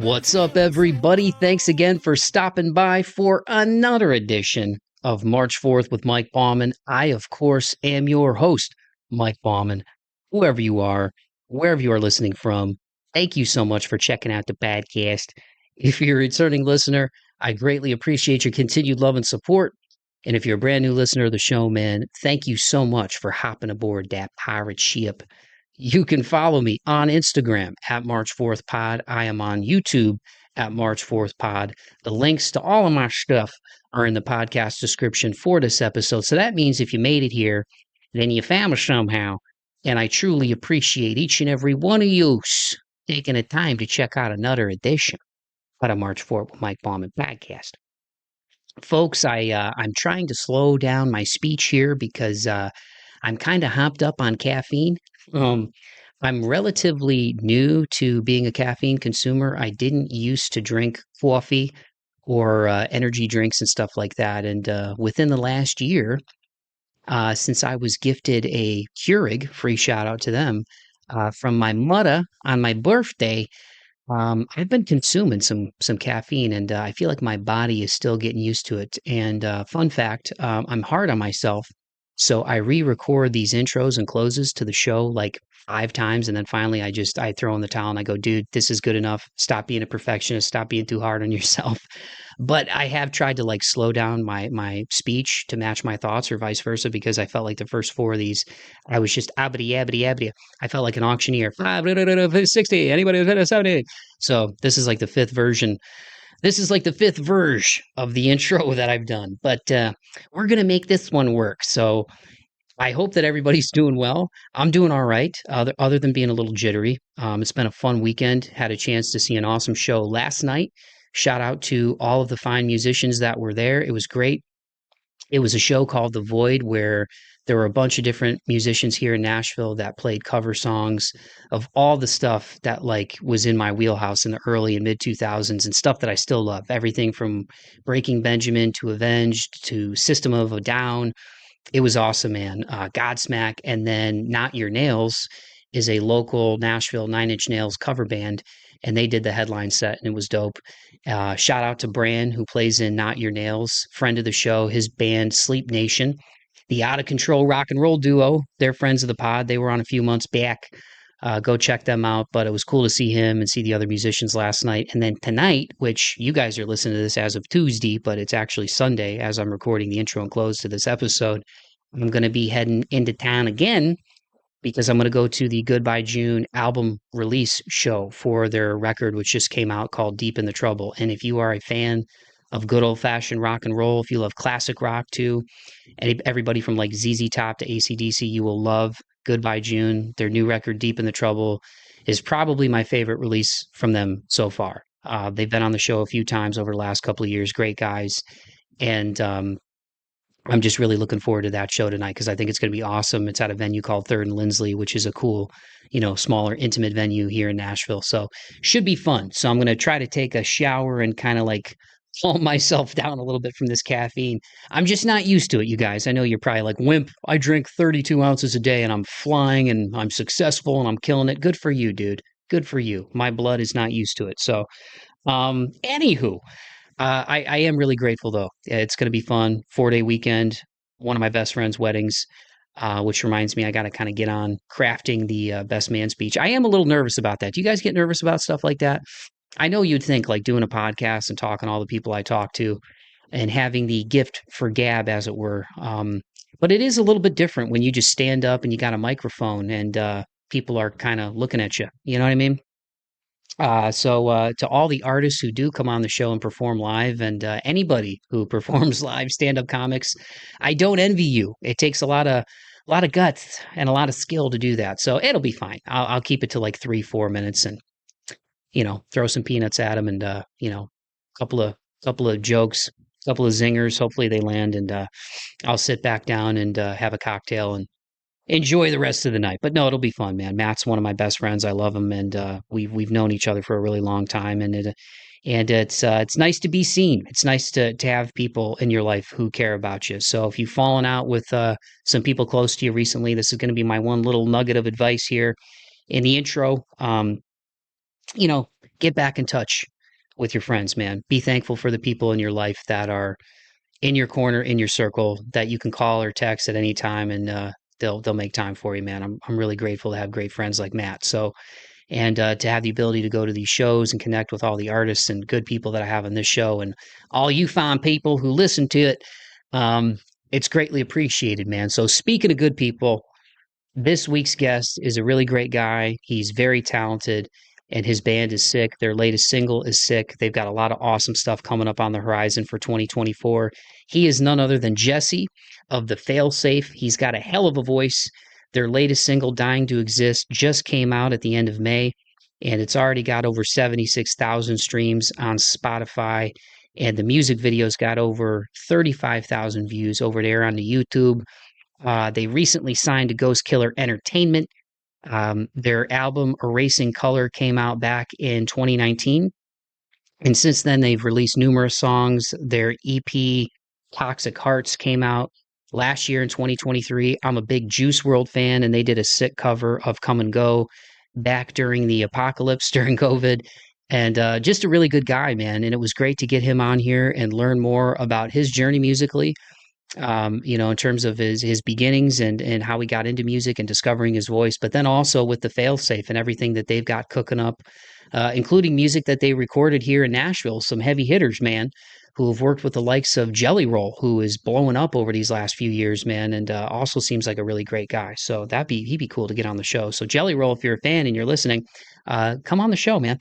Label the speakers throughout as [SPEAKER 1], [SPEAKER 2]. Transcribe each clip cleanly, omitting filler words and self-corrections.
[SPEAKER 1] What's up, everybody? Thanks again for stopping by for another edition of March 4th with Mike Bauman. I, of course, am your host, Mike Bauman. Whoever you are, wherever you are listening from, thank you so much for checking out the podcast. If you're a returning listener, I greatly appreciate your continued love and support. And if you're a brand new listener of the show, man, thank you so much for hopping aboard that pirate ship. You can follow me on Instagram at March 4th Pod. I am on YouTube at March 4th Pod. The links to all of my stuff are in the podcast description for this episode. So that means if you made it here, then you found me somehow. And I truly appreciate each and every one of you taking the time to check out another edition of the March 4th with Mike Bauman podcast. Folks, I'm trying to slow down my speech here because I'm kind of hopped up on caffeine. I'm relatively new to being a caffeine consumer. I didn't used to drink coffee or energy drinks and stuff like that. And within the last year, since I was gifted a Keurig, free shout out to them, from my mother on my birthday, I've been consuming some caffeine, and I feel like my body is still getting used to it. And fun fact, I'm hard on myself. So I re-record these intros and closes to the show like 5 times, and then finally I throw in the towel and I go, dude, this is good enough. Stop being a perfectionist. Stop being too hard on yourself. But I have tried to like slow down my speech to match my thoughts or vice versa, because I felt like the first 4 of these, I was just abity, abity, abity. I felt like an auctioneer. 60, anybody 70. So this is like the 5th version. This is like the 5th version of the intro that I've done, but we're going to make this one work. So I hope that everybody's doing well. I'm doing all right, other than being a little jittery. It's been a fun weekend. Had a chance to see an awesome show last night. Shout out to all of the fine musicians that were there. It was great. It was a show called The Void, where there were a bunch of different musicians here in Nashville that played cover songs of all the stuff that like was in my wheelhouse in the early and mid 2000s, and stuff that I still love. Everything from Breaking Benjamin to Avenged to System of a Down. It was awesome, man. Godsmack, and then Not Your Nails is a local Nashville 9 Inch Nails cover band, and they did the headline set, and it was dope. Shout out to Bran, who plays in Not Your Nails, friend of the show, his band Sleep Nation, the out of control rock and roll duo. They're friends of the pod. They were on a few months back. Go check them out. But it was cool to see him and see the other musicians last night. And then tonight, which you guys are listening to this as of Tuesday, but it's actually Sunday as I'm recording the intro and close to this episode, I'm going to be heading into town again, because I'm going to go to the Goodbye June album release show for their record, which just came out, called Deep in the Trouble. And if you are a fan of good old-fashioned rock and roll, if you love classic rock too, everybody from like ZZ Top to AC/DC, you will love Goodbye June. Their new record, Deep in the Trouble, is probably my favorite release from them so far. They've been on the show a few times over the last couple of years. Great guys. And I'm just really looking forward to that show tonight, because I think it's going to be awesome. It's at a venue called Third and Lindsley, which is a cool, smaller, intimate venue here in Nashville. So should be fun. So I'm going to try to take a shower and kind of like calm myself down a little bit from this caffeine. I'm just not used to it, you guys. I know you're probably like, wimp, I drink 32 ounces a day and I'm flying and I'm successful and I'm killing it. Good for you, dude. Good for you. My blood is not used to it. So, anywho. I am really grateful, though. It's going to be fun. 4-day weekend, one of my best friend's weddings, which reminds me I got to kind of get on crafting the best man speech. I am a little nervous about that. Do you guys get nervous about stuff like that? I know you'd think like doing a podcast and talking to all the people I talk to and having the gift for gab, as it were. But it is a little bit different when you just stand up and you got a microphone and people are kind of looking at you. You know what I mean? So to all the artists who do come on the show and perform live, and anybody who performs live, stand-up comics, I don't envy you. It takes a lot of guts and a lot of skill to do that. So it'll be fine. I'll keep it to like 3-4 minutes, and throw some peanuts at them, and couple of jokes, couple of zingers. Hopefully they land, and I'll sit back down and have a cocktail and enjoy the rest of the night. But no, it'll be fun, man. Matt's one of my best friends. I love him, and we've known each other for a really long time, and it's nice to be seen. It's nice to have people in your life who care about you. So if you've fallen out with some people close to you recently, this is going to be my one little nugget of advice here in the intro. Get back in touch with your friends, man. Be thankful for the people in your life that are in your corner, in your circle, that you can call or text at any time, and they'll make time for you, man. I'm really grateful to have great friends like Matt. So, and to have the ability to go to these shows and connect with all the artists and good people that I have on this show, and all you fine people who listen to it, um, it's greatly appreciated, man. So, speaking of good people, this week's guest is a really great guy. He's very talented, and his band is sick. Their latest single is sick. They've got a lot of awesome stuff coming up on the horizon for 2024. He is none other than Jesse of the Failsafe. He's got a hell of a voice. Their latest single, Dying to Exist, just came out at the end of May, and it's already got over 76,000 streams on Spotify. And the music video's got over 35,000 views over there on the YouTube. They recently signed to Ghost Killer Entertainment. Their album Erasing Color came out back in 2019. And since then, they've released numerous songs. Their EP, Toxic Hearts, came out last year in 2023. I'm a big Juice World fan, and they did a sick cover of Come and Go back during the apocalypse during COVID. And just a really good guy, man. And it was great to get him on here and learn more about his journey musically, in terms of his beginnings and how he got into music and discovering his voice, but then also with the Failsafe and everything that they've got cooking up, including music that they recorded here in Nashville. Some heavy hitters, man, who have worked with the likes of Jelly Roll, who is blowing up over these last few years, man, and also seems like a really great guy. So he'd be cool to get on the show. So Jelly Roll, if you're a fan and you're listening, come on the show, man.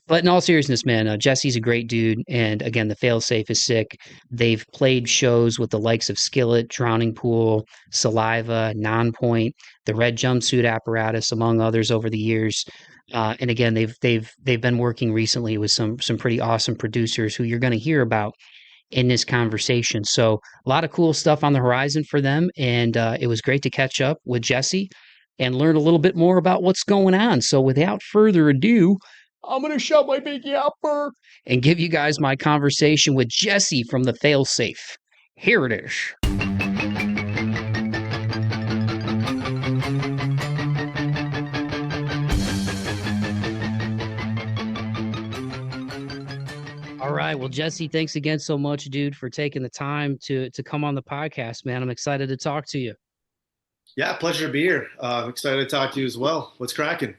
[SPEAKER 1] But in all seriousness, man, Jesse's a great dude, and again, the Failsafe is sick. They've played shows with the likes of Skillet, Drowning Pool, Saliva, Nonpoint, the Red Jumpsuit Apparatus, among others, over the years. And again, they've been working recently with some pretty awesome producers who you're going to hear about in this conversation. So a lot of cool stuff on the horizon for them, and it was great to catch up with Jesse and learn a little bit more about what's going on. So without further ado, I'm going to shut my big yapper and give you guys my conversation with Jesse from the Failsafe. Here it is. All right. Well, Jesse, thanks again so much, dude, for taking the time to come on the podcast, man. I'm excited to talk to you.
[SPEAKER 2] Yeah, pleasure to be here. I'm excited to talk to you as well. What's cracking?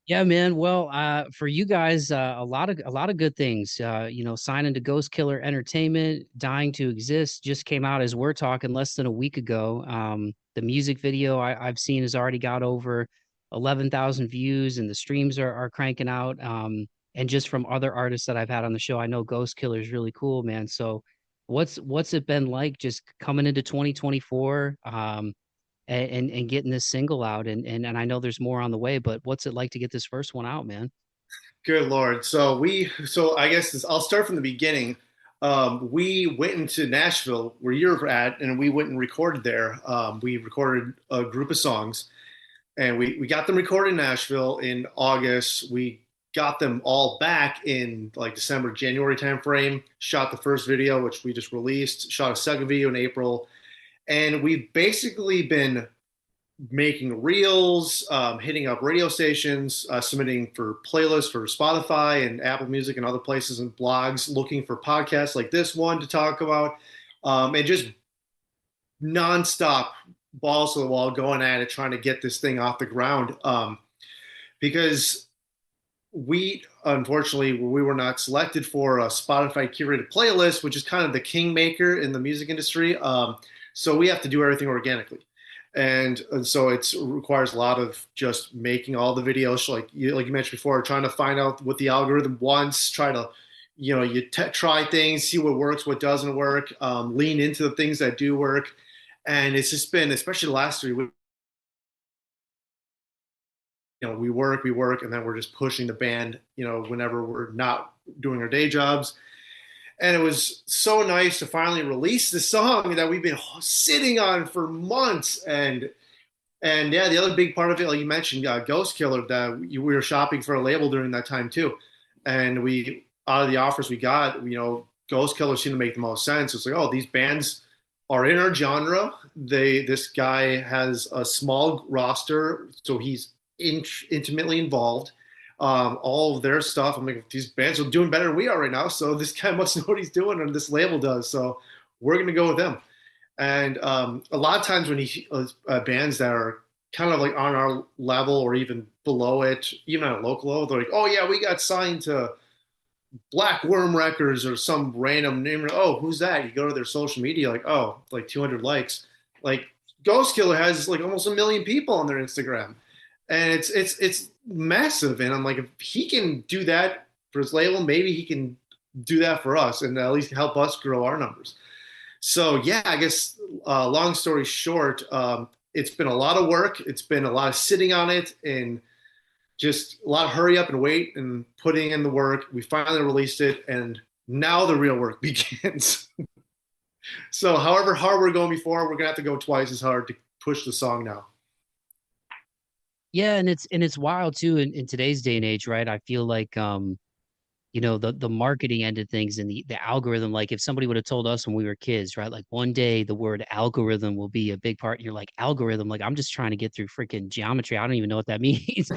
[SPEAKER 1] Yeah, man. Well, for you guys, a lot of good things. Signing to Ghost Killer Entertainment, Dying to Exist just came out as we're talking less than a week ago. The music video I've seen has already got over 11,000 views, and the streams are cranking out. And just from other artists that I've had on the show, I know Ghost Killer is really cool, man. So, what's it been like just coming into 2024? And getting this single out, and I know there's more on the way, but what's it like to get this first one out, man?
[SPEAKER 2] Good Lord. So I guess I'll start from the beginning. We went into Nashville, where you're at, and we went and recorded there. We recorded a group of songs, and we got them recorded in Nashville in August. We got them all back in like December, January timeframe. Shot the first video, which we just released. Shot a second video in April. And we've basically been making reels, hitting up radio stations, submitting for playlists for Spotify and Apple Music and other places and blogs, looking for podcasts like this one to talk about, and just nonstop balls to the wall going at it, trying to get this thing off the ground. Because unfortunately, we were not selected for a Spotify curated playlist, which is kind of the kingmaker in the music industry. So we have to do everything organically. And so it requires a lot of just making all the videos, like you mentioned before, trying to find out what the algorithm wants, try to, try things, see what works, what doesn't work, lean into the things that do work. And it's just been, especially the last 3 weeks, we work, and then we're just pushing the band, whenever we're not doing our day jobs. And it was so nice to finally release the song that we've been sitting on for months. And yeah, the other big part of it, like you mentioned, Ghost Killer, that we were shopping for a label during that time too. And out of the offers we got, Ghost Killer seemed to make the most sense. It's like, oh, these bands are in our genre. This guy has a small roster, so he's intimately involved. all of their stuff. I'm like, these bands are doing better than we are right now. So this guy must know what he's doing, and this label does. So we're going to go with him. And a lot of times when he bands that are kind of like on our level or even below it, even at a local level, they're like, oh yeah, we got signed to Black Worm Records or some random name. Oh, who's that? You go to their social media, like, oh, like 200 likes. Like Ghost Killer has like almost 1 million people on their Instagram, and it's massive. And I'm like, if he can do that for his label, maybe he can do that for us and at least help us grow our numbers. So yeah, I guess long story short, it's been a lot of work. It's been a lot of sitting on it and just a lot of hurry up and wait and putting in the work. We finally released it, and now the real work begins. So however hard we're going before, we're gonna have to go twice as hard to push the song now.
[SPEAKER 1] Yeah, and it's wild too in today's day and age, right? I feel like the marketing end of things and the algorithm, like if somebody would have told us when we were kids, right? Like one day the word algorithm will be a big part. You're like, algorithm, like I'm just trying to get through freaking geometry. I don't even know what that means.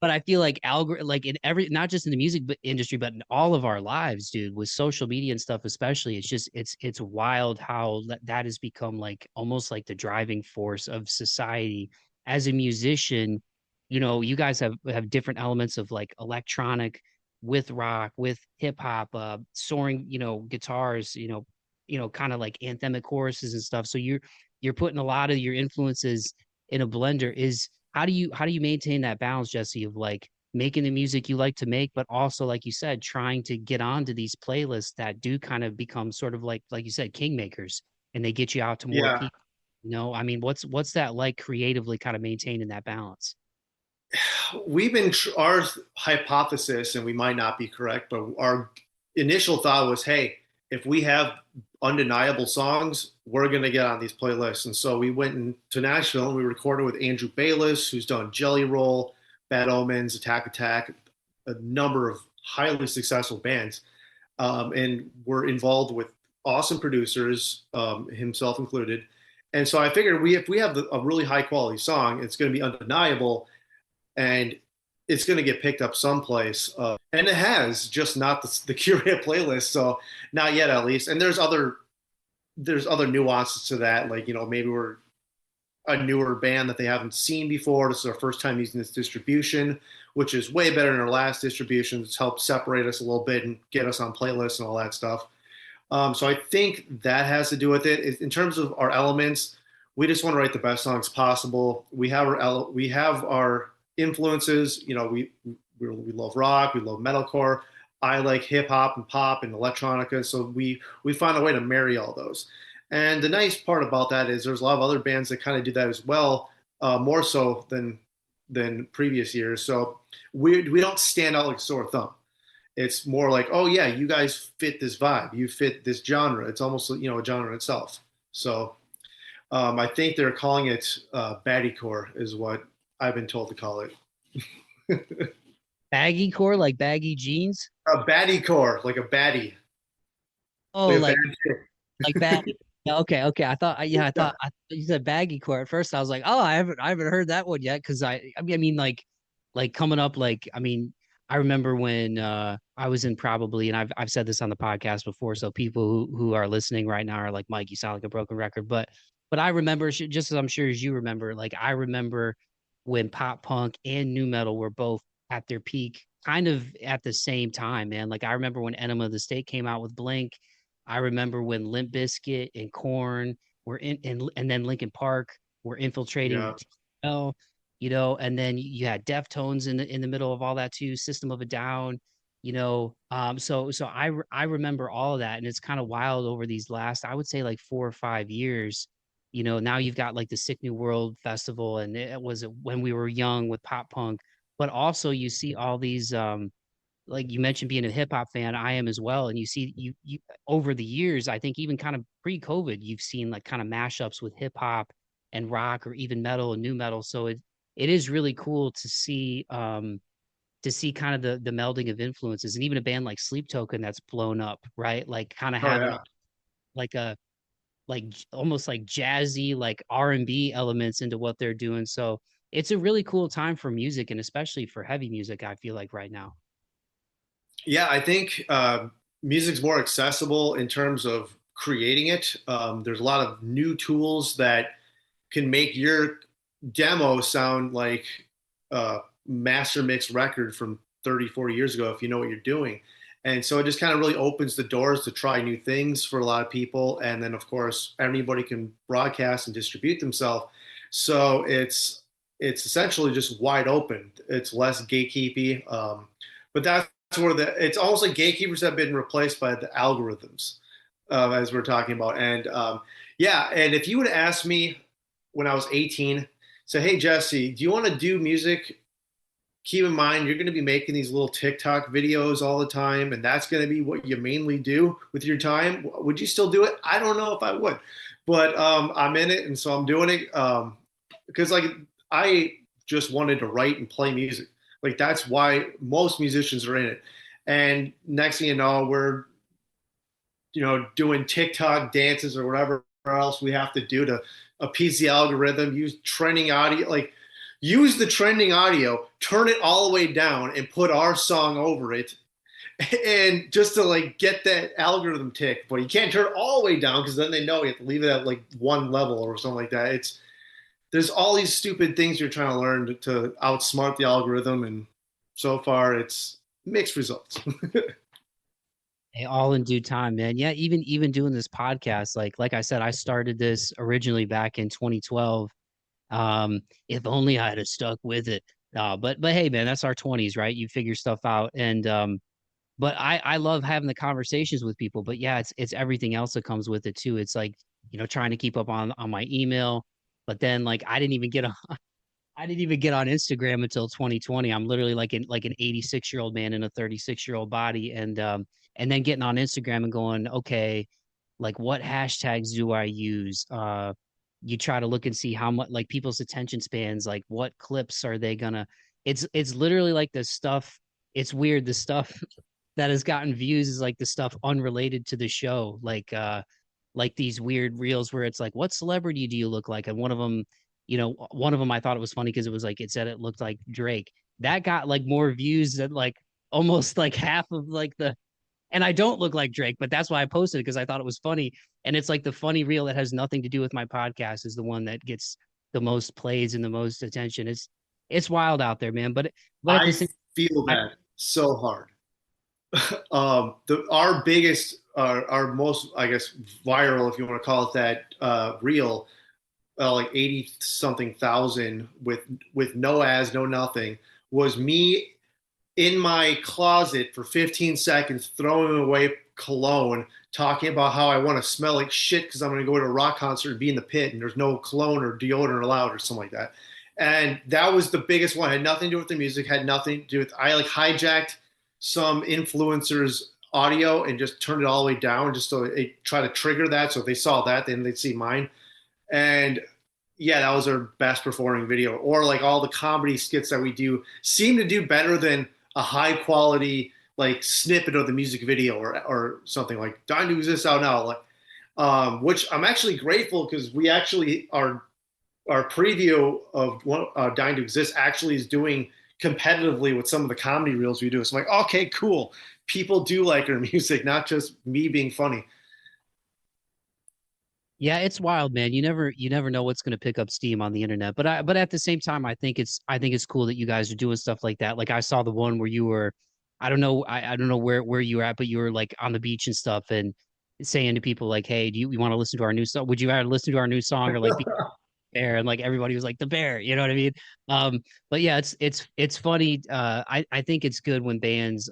[SPEAKER 1] But I feel like like in every, not just in the music industry, but in all of our lives, dude, with social media and stuff, especially, it's just it's wild how that has become like almost like the driving force of society. As a musician, you guys have different elements of like electronic with rock, with hip hop, soaring, guitars, kind of like anthemic choruses and stuff. So you're putting a lot of your influences in a blender. Is how do you maintain that balance, Jesse, of like making the music you like to make, but also, like you said, trying to get onto these playlists that do kind of become sort of like you said, kingmakers, and they get you out to more
[SPEAKER 2] Yeah,
[SPEAKER 1] people. I mean, what's that like creatively, kind of maintaining that balance?
[SPEAKER 2] we've been our hypothesis, and we might not be correct, but our initial thought was, hey, if we have undeniable songs, we're going to get on these playlists. And so we went to Nashville and we recorded with Andrew Baylis, who's done Jelly Roll, Bad Omens, Attack, a number of highly successful bands. And we're involved with awesome producers, himself included. And so I figured if we have a really high quality song, it's going to be undeniable and it's going to get picked up someplace. And it has, just not the curated playlist. So not yet, at least. And there's other nuances to that. Like, maybe we're a newer band that they haven't seen before. This is our first time using this distribution, which is way better than our last distribution. It's helped separate us a little bit and get us on playlists and all that stuff. So I think that has to do with it. In terms of our elements, we just want to write the best songs possible. We have our influences. We love rock, we love metalcore. I like hip hop and pop and electronica. So we find a way to marry all those. And the nice part about that is there's a lot of other bands that kind of do that as well, more so than previous years. So we don't stand out like a sore thumb. It's more like, oh yeah, you guys fit this vibe, you fit this genre. It's almost a genre itself. So I think they're calling it baddiecore is what I've been told to call it.
[SPEAKER 1] Baggy core, like baggy jeans.
[SPEAKER 2] A baddiecore, like a baddie,
[SPEAKER 1] Oh,
[SPEAKER 2] like a
[SPEAKER 1] like
[SPEAKER 2] bad.
[SPEAKER 1] like baggy. Yeah, okay. I thought you said baggy core at first. I was like, oh, I haven't heard that one yet. Cause I mean, like coming up, like, I mean, I remember when I was in, probably, and I've said this on the podcast before, so people who are listening right now are like, Mike, you sound like a broken record. But I remember, just as I'm sure as you remember, like I remember when pop punk and new metal were both at their peak, kind of at the same time, man. Like I remember when Enema of the State came out with Blink. I remember when Limp Bizkit and Korn were and then Linkin Park were infiltrating the
[SPEAKER 2] Yeah.
[SPEAKER 1] TL, and then you had Deftones in the middle of all that too, System of a Down, so I remember all of that, and it's kind of wild over these last, I would say, like 4 or 5 years. Now you've got like the Sick New World Festival, and it was when we were young with pop punk, but also you see all these like you mentioned being a hip hop fan, I am as well. And you see you over the years, I think even kind of pre-COVID, you've seen like kind of mashups with hip hop and rock or even metal and new metal. So it is really cool to see kind of the melding of influences, and even a band like Sleep Token that's blown up, right? Like kind of
[SPEAKER 2] Oh
[SPEAKER 1] having
[SPEAKER 2] yeah.
[SPEAKER 1] like a almost like jazzy, like R&B elements into what they're doing. So it's a really cool time for music, and especially for heavy music, I feel like right now.
[SPEAKER 2] Yeah, I think music's more accessible in terms of creating it. There's a lot of new tools that can make your demo sound like a master mix record from 30, 40 years ago if you know what you're doing. And so it just kind of really opens the doors to try new things for a lot of people. And then, of course, anybody can broadcast and distribute themselves. So it's essentially just wide open. It's less gatekeepy. But that's where it's almost like gatekeepers have been replaced by the algorithms, as we're talking about. And yeah, and if you would ask me when I was 18, say, hey, Jesse, do you want to do music? Keep in mind, you're going to be making these little TikTok videos all the time, and that's going to be what you mainly do with your time. Would you still do it? I don't know if I would, but I'm in it, and so I'm doing it because, like, I just wanted to write and play music. Like, that's why most musicians are in it. And next thing you know, we're doing TikTok dances or whatever else we have to do to appease the algorithm, use trending audio, like use the trending audio, turn it all the way down and put our song over it. And just to like get that algorithm tick, but you can't turn it all the way down because then they know you have to leave it at like one level or something like that. There's all these stupid things you're trying to learn to outsmart the algorithm, and so far it's mixed results.
[SPEAKER 1] Hey, all in due time, man. Yeah, even doing this podcast, like I said, I started this originally back in 2012. If only I'd have stuck with it. But hey, man, that's our 20s, right? You figure stuff out, and but I love having the conversations with people. But yeah, it's everything else that comes with it too. It's like trying to keep up on my email, but then like I didn't even get on Instagram until 2020. I'm literally like an 86-year-old man in a 36-year-old body, and then getting on Instagram and going, okay, like what hashtags do I use? You try to look and see how much like people's attention spans, like what clips are they gonna? It's literally like the stuff. It's weird. The stuff that has gotten views is like the stuff unrelated to the show, like these weird reels where it's like, what celebrity do you look like? And one of them I thought it was funny because it was like it said it looked like Drake. That got like more views than like almost like half of like the and I don't look like Drake, but that's why I posted it because I thought it was funny. And it's like the funny reel that has nothing to do with my podcast is the one that gets the most plays and the most attention. It's wild out there, man. But at the
[SPEAKER 2] I
[SPEAKER 1] same
[SPEAKER 2] feel
[SPEAKER 1] time,
[SPEAKER 2] that so hard. Our biggest, our most, I guess, viral, if you want to call it that, reel, like 80 something thousand with no ads, no nothing, was me in my closet for 15 seconds throwing away cologne, talking about how I want to smell like shit because I'm going to go to a rock concert and be in the pit and there's no cologne or deodorant allowed or something like that. And that was the biggest one. It had nothing to do with the music, had nothing to do with, I like hijacked some influencers audio and just turned it all the way down just so it try to trigger that. So if they saw that, then they'd see mine. And yeah, that was our best performing video. Or like all the comedy skits that we do seem to do better than a high quality like snippet of the music video or something like Dying to Exist out now, like which I'm actually grateful because we actually our preview of Dying to Exist actually is doing competitively with some of the comedy reels we do. So I'm like, okay, cool. People do like our music, not just me being funny.
[SPEAKER 1] yeah, it's wild, man. You never know what's going to pick up steam on the internet. But at the same time, I think it's cool that you guys are doing stuff like that. Like I saw the one where you were, I don't know where you were at, but you were like on the beach and stuff and saying to people like, hey, do you want to listen to our new song? Would you rather listen to our new song or like bear? And like everybody was like the bear, you know what I mean? But yeah, it's funny. I think it's good when bands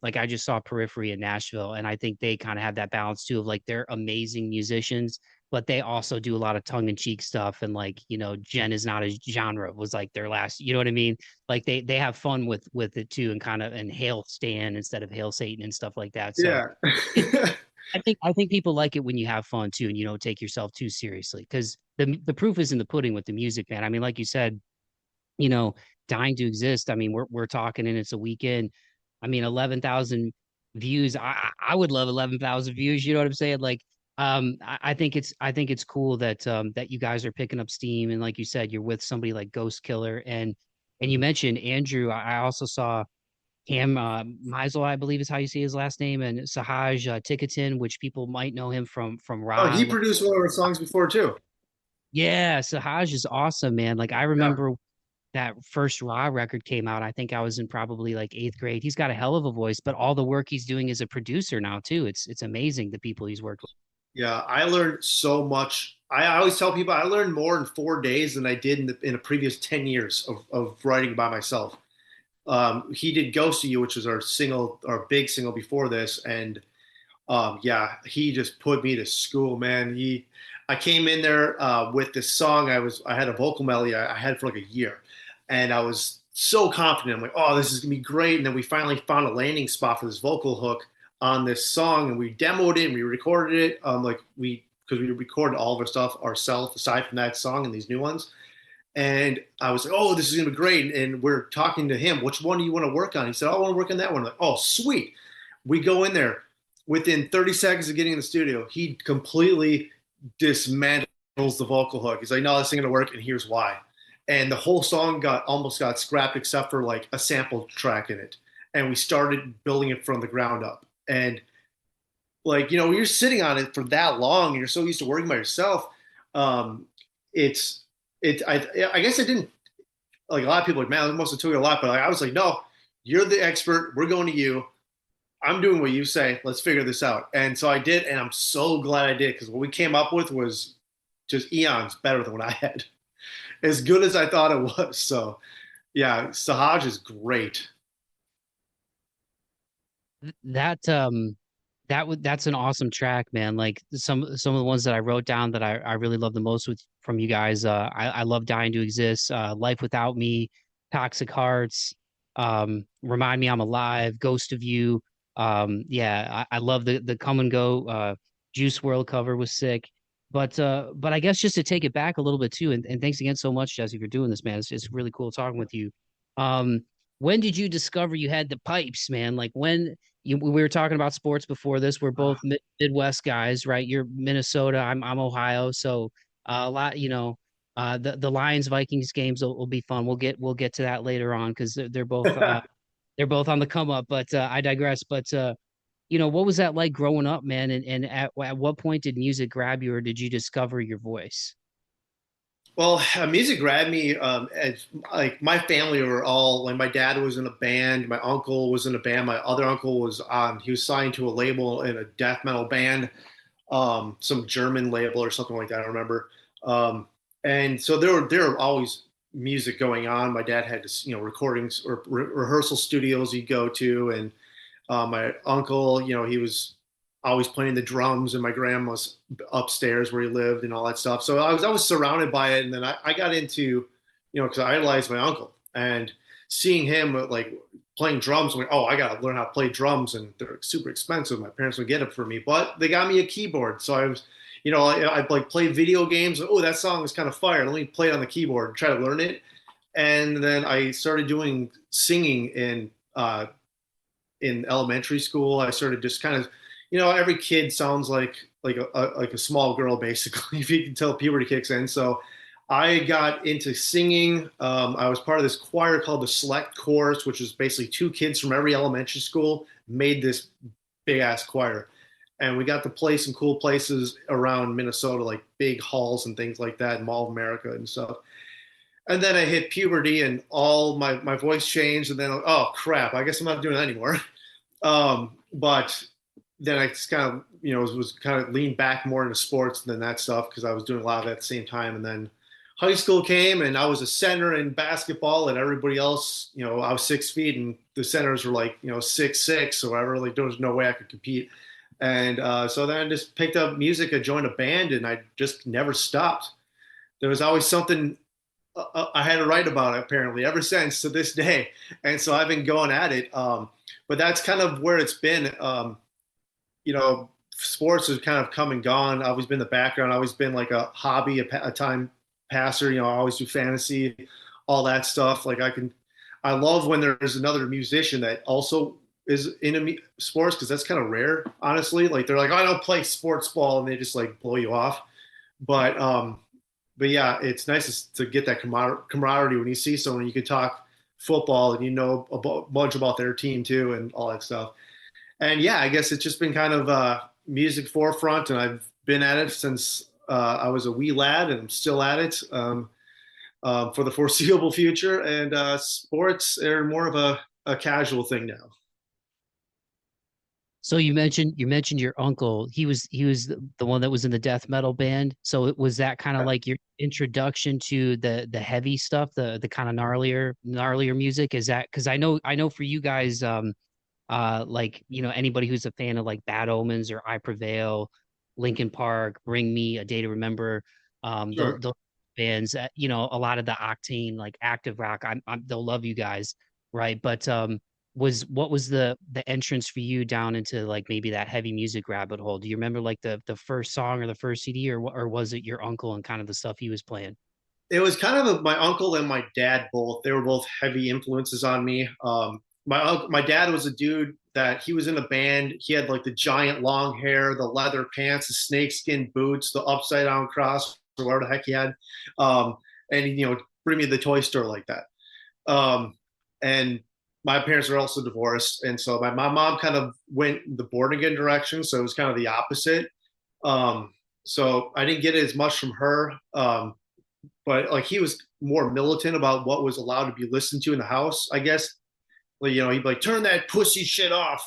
[SPEAKER 1] like I just saw Periphery in Nashville, and I think they kind of have that balance too of like they're amazing musicians, but they also do a lot of tongue-in-cheek stuff. And like, Jen is not a genre was like their last, you know what I mean? Like they have fun with it too, and kind of and hail Stan instead of hail Satan and stuff like that. So
[SPEAKER 2] Yeah.
[SPEAKER 1] it I think people like it when you have fun too, and you don't take yourself too seriously. Because the proof is in the pudding with the music, man. I mean, like you said, you know, Dying to Exist. I mean, we're talking, and it's a weekend. I mean, 11,000 views. I would love 11,000 views. You know what I'm saying? Like, I think it's cool that that you guys are picking up steam, and like you said, you're with somebody like Ghost Killer, and you mentioned Andrew. I also saw Cam Mizell, I believe is how you say his last name, and Sahaj Ticotin, which people might know him from
[SPEAKER 2] Oh,
[SPEAKER 1] Ra.
[SPEAKER 2] he produced one of our songs before too.
[SPEAKER 1] Yeah, Sahaj is awesome, man. Like I
[SPEAKER 2] Yeah.
[SPEAKER 1] remember that first Raw record came out. I think I was in probably like eighth grade. He's got a hell of a voice, but all the work he's doing as a producer now too. It's amazing the people he's worked with.
[SPEAKER 2] Yeah, I learned so much. I always tell people I learned more in 4 days than I did in the previous 10 years of writing by myself. He did Ghost of You, which was our single, our big single before this. And yeah, he just put me to school, man. I came in there with this song. I had a vocal melody I had for like a year. And I was so confident. I'm like, oh, this is gonna be great. And then we finally found a landing spot for this vocal hook on this song, and we demoed it and we recorded it. Because we recorded all of our stuff ourselves aside from that song and these new ones. And I was like, oh, this is gonna be great. And we're talking to him, which one do you want to work on? He said, oh, I want to work on that one. I'm like, oh, sweet. We go in there. Within 30 seconds of getting in the studio, he completely dismantles the vocal hook. He's like, no, this ain't gonna work, and here's why. And the whole song almost got scrapped except for like a sample track in it. And we started building it from the ground up. And like, when you're sitting on it for that long and you're so used to working by yourself, um, it's I guess I didn't, like, a lot of people are like, man, it must have took you a lot, but like, I was like, no, you're the expert. We're going to you. I'm doing what you say. Let's figure this out. And so I did, and I'm so glad I did, because what we came up with was just eons better than what I had, as good as I thought it was. So yeah, Sahaj is great.
[SPEAKER 1] That that's an awesome track, man. Like some of the ones that I wrote down that I really love the most with from you guys. I love Dying to Exist, Life Without Me, Toxic Hearts, Remind Me I'm Alive, Ghost of You. Yeah, I love the Come and Go Juice World cover was sick. But I guess just to take it back a little bit too, and thanks again so much, Jesse, for doing this, man. It's really cool talking with you. Um, when did you discover you had the pipes, man? Like we were talking about sports before this. We're both Midwest guys, right? You're Minnesota. I'm Ohio. So a lot, the Lions Vikings games will be fun. We'll get to that later on because they're both on the come up. But I digress. But what was that like growing up, man? And at what point did music grab you, or did you discover your voice?
[SPEAKER 2] Well, music grabbed me. Like, my family were all like, my dad was in a band, my uncle was in a band, my other uncle was on. He was signed to a label in a death metal band, some German label or something like that. I don't remember. And so there were always music going on. My dad had recordings or rehearsal studios he'd go to, and my uncle, he was always playing the drums in my grandma's upstairs where he lived and all that stuff. So I was surrounded by it. And then I got into, because I idolized my uncle, and seeing him like playing drums, I'm like, oh, I got to learn how to play drums, and they're super expensive. My parents would get it for me, but they got me a keyboard. So I was, I'd like play video games. Oh, that song is kind of fire. Let me play it on the keyboard and try to learn it. And then I started doing singing in elementary school. I started just kind of, every kid sounds like a small girl, basically, if you can tell puberty kicks in. So I got into singing. I was part of this choir called the Select Chorus, which is basically two kids from every elementary school made this big ass choir. And we got to play some cool places around Minnesota, like big halls and things like that, Mall of America and stuff. And then I hit puberty, and all my voice changed. And then, oh crap, I guess I'm not doing that anymore. But then I just kind of, was kind of leaned back more into sports than that stuff, because I was doing a lot of that at the same time. And then high school came, and I was a center in basketball, and everybody else, I was 6 feet, and the centers were like, 6'6" or whatever. Like, there was no way I could compete. And so then I just picked up music. I joined a band, and I just never stopped. There was always something I had to write about, apparently, ever since, to this day. And so I've been going at it. But that's kind of where it's been. Sports has kind of come and gone. I've always been the background. I've always been like a hobby, a time passer. I always do fantasy, all that stuff. Like, I love when there's another musician that also is into sports because that's kind of rare, honestly. Like they're like, oh, I don't play sports ball, and they just like blow you off. But but yeah, it's nice to get that camaraderie when you see someone you can talk football and you know a bunch about their team too and all that stuff. And yeah, I guess it's just been kind of music forefront, and I've been at it since I was a wee lad, and I'm still at it for the foreseeable future. And sports are more of a casual thing now.
[SPEAKER 1] So you mentioned your uncle. He was the one that was in the death metal band. So it was that kind of like your introduction to the heavy stuff, the kind of gnarlier music. Is that because I know for you guys, like anybody who's a fan of like Bad Omens or I Prevail, Linkin Park, Bring Me, A Day to Remember,
[SPEAKER 2] Sure.
[SPEAKER 1] those bands, a lot of the Octane like active rock, they'll love you guys, right? But what was the entrance for you down into like maybe that heavy music rabbit hole? Do you remember like the first song or the first CD, or was it your uncle and kind of the stuff he was playing?
[SPEAKER 2] It was kind of my uncle and my dad both. They were both heavy influences on me. My dad was a dude that he was in a band. He had like the giant long hair, the leather pants, the snakeskin boots, the upside down cross, or whatever the heck he had. And bring me to the toy store like that. And my parents are also divorced, and so my mom kind of went the born again direction. So it was kind of the opposite. Um, so I didn't get it as much from her. But like he was more militant about what was allowed to be listened to in the house, I guess. Like, he'd be like, turn that pussy shit off.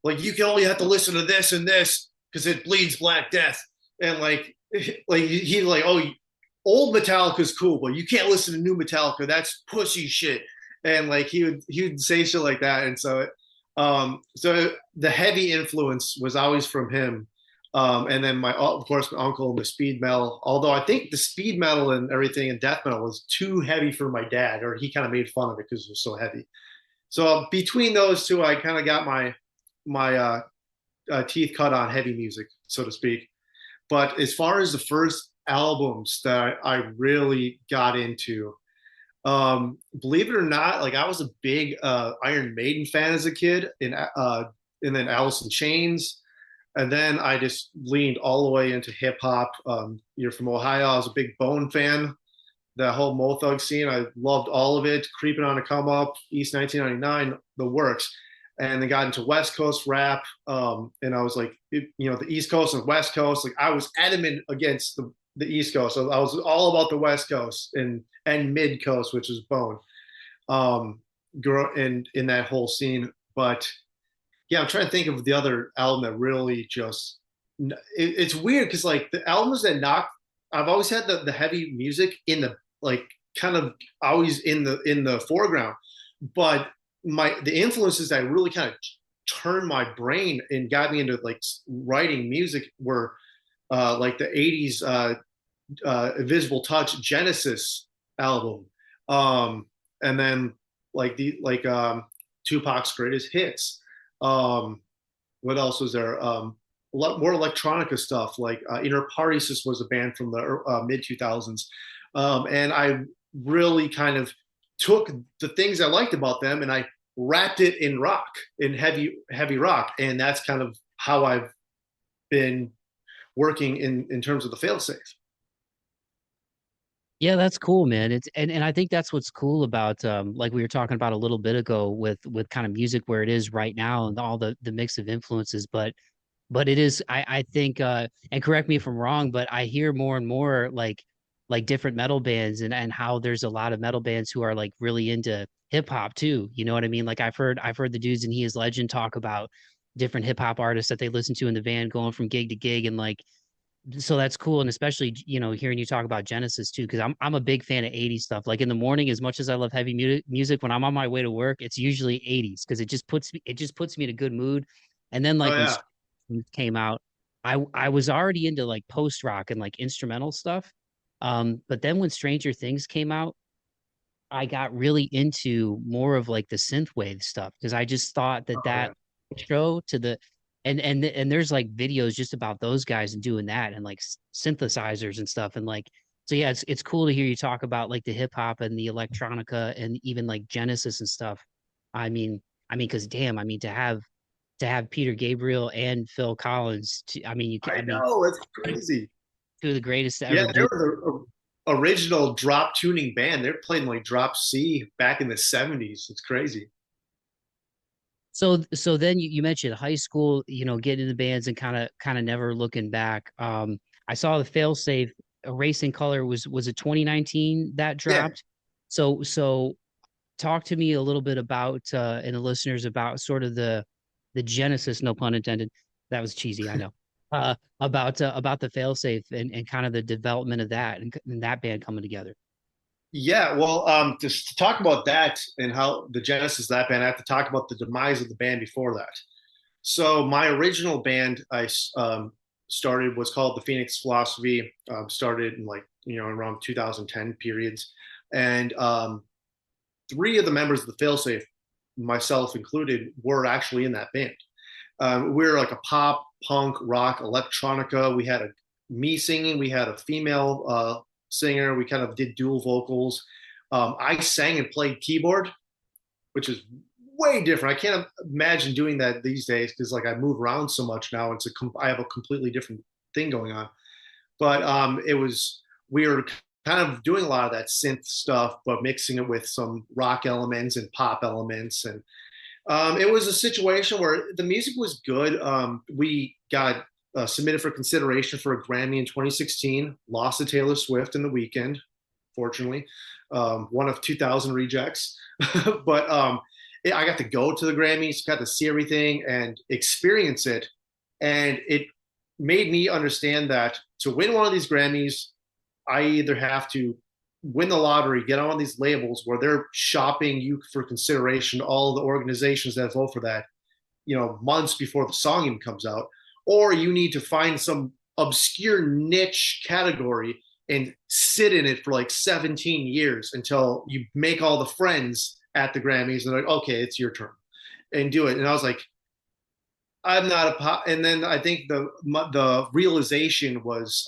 [SPEAKER 2] Like you can only have to listen to this and this because it bleeds Black Death. And like he's like, oh, old Metallica's cool, but you can't listen to new Metallica. That's pussy shit. And like he would say shit like that. And so the heavy influence was always from him. And then of course, my uncle, the speed metal. Although I think the speed metal and everything and death metal was too heavy for my dad, or he kind of made fun of it because it was so heavy. So between those two, I kind of got my teeth cut on heavy music, so to speak. But as far as the first albums that I really got into, believe it or not, like I was a big Iron Maiden fan as a kid, and then Alice in Chains. And then I just leaned all the way into hip hop. You're from Ohio. I was a big Bone fan. That whole Mo Thug scene, I loved all of it. Creeping on a Come Up, East 1999, the works. And then got into West Coast rap. And I was like, the East Coast and West Coast. Like I was adamant against the East Coast. So I was all about the West Coast and Mid Coast, which is Bone. In that whole scene. But yeah, I'm trying to think of the other album that really just it's weird because like the albums that knock, I've always had the heavy music in the like kind of always in the foreground, but the influences that really kind of turned my brain and got me into like writing music were like the 80s Invisible Touch Genesis album, and then Tupac's greatest hits. What else was there? A lot more electronica stuff, like Inner Parties was a band from the mid 2000s. And I really kind of took the things I liked about them and I wrapped it in rock, in heavy rock. And that's kind of how I've been working in terms of the Failsafe.
[SPEAKER 1] Yeah, that's cool, man. And I think that's what's cool about like we were talking about a little bit ago with kind of music where it is right now and all the mix of influences, but it is I think and correct me if I'm wrong, but I hear more and more like different metal bands and how there's a lot of metal bands who are like really into hip hop too. You know what I mean? Like I've heard the dudes in He Is Legend talk about different hip hop artists that they listen to in the van going from gig to gig and like so that's cool. And especially, hearing you talk about Genesis too, because I'm a big fan of 80s stuff. Like in the morning, as much as I love heavy music, when I'm on my way to work, it's usually 80s because it just puts me in a good mood. And then
[SPEAKER 2] Oh
[SPEAKER 1] like when
[SPEAKER 2] yeah.
[SPEAKER 1] came out, I was already into like post rock and like instrumental stuff. But then when Stranger Things came out, I got really into more of like the synthwave stuff because I just thought that
[SPEAKER 2] Oh yeah.
[SPEAKER 1] intro to the and there's like videos just about those guys and doing that and like synthesizers and stuff and like so yeah, it's cool to hear you talk about like the hip hop and the electronica and even like Genesis and stuff. I mean, I mean, because damn, I mean to have Peter Gabriel and Phil Collins. I mean,
[SPEAKER 2] I
[SPEAKER 1] I mean,
[SPEAKER 2] know, it's crazy.
[SPEAKER 1] two of the greatest to
[SPEAKER 2] Yeah,
[SPEAKER 1] ever
[SPEAKER 2] they
[SPEAKER 1] do.
[SPEAKER 2] were the original drop tuning band. They're playing like drop C back in the 70s. It's crazy.
[SPEAKER 1] So then you mentioned high school, getting into bands and kind of never looking back. I saw the Failsafe Racing Color was it 2019 that
[SPEAKER 2] Yeah.
[SPEAKER 1] dropped. So talk to me a little bit about and the listeners about sort of the genesis, no pun intended. That was cheesy, I know. About the Failsafe and kind of the development of that and that band coming together.
[SPEAKER 2] Yeah, well, just to talk about that and how the genesis of that band, I have to talk about the demise of the band before that. So my original band I started was called the Phoenix Philosophy. Started in like around 2010 periods, and three of the members of the Failsafe, myself included, were actually in that band. We were like a pop, punk, rock, electronica. We had me singing. We had a female singer. We kind of did dual vocals. I sang and played keyboard, which is way different. I can't imagine doing that these days because like I move around so much now. I have a completely different thing going on. But it was we were kind of doing a lot of that synth stuff, but mixing it with some rock elements and pop elements. And it was a situation where the music was good. We got submitted for consideration for a Grammy in 2016, lost to Taylor Swift in the weekend, fortunately. One of 2,000 rejects. But I got to go to the Grammys, got to see everything and experience it. And it made me understand that to win one of these Grammys, I either have to win the lottery, get on these labels where they're shopping you for consideration, all the organizations that vote for that, months before the song even comes out, or you need to find some obscure niche category and sit in it for like 17 years until you make all the friends at the Grammys and they're like, okay, it's your turn and do it. And I was like, I'm not a pop. And then I think the realization was,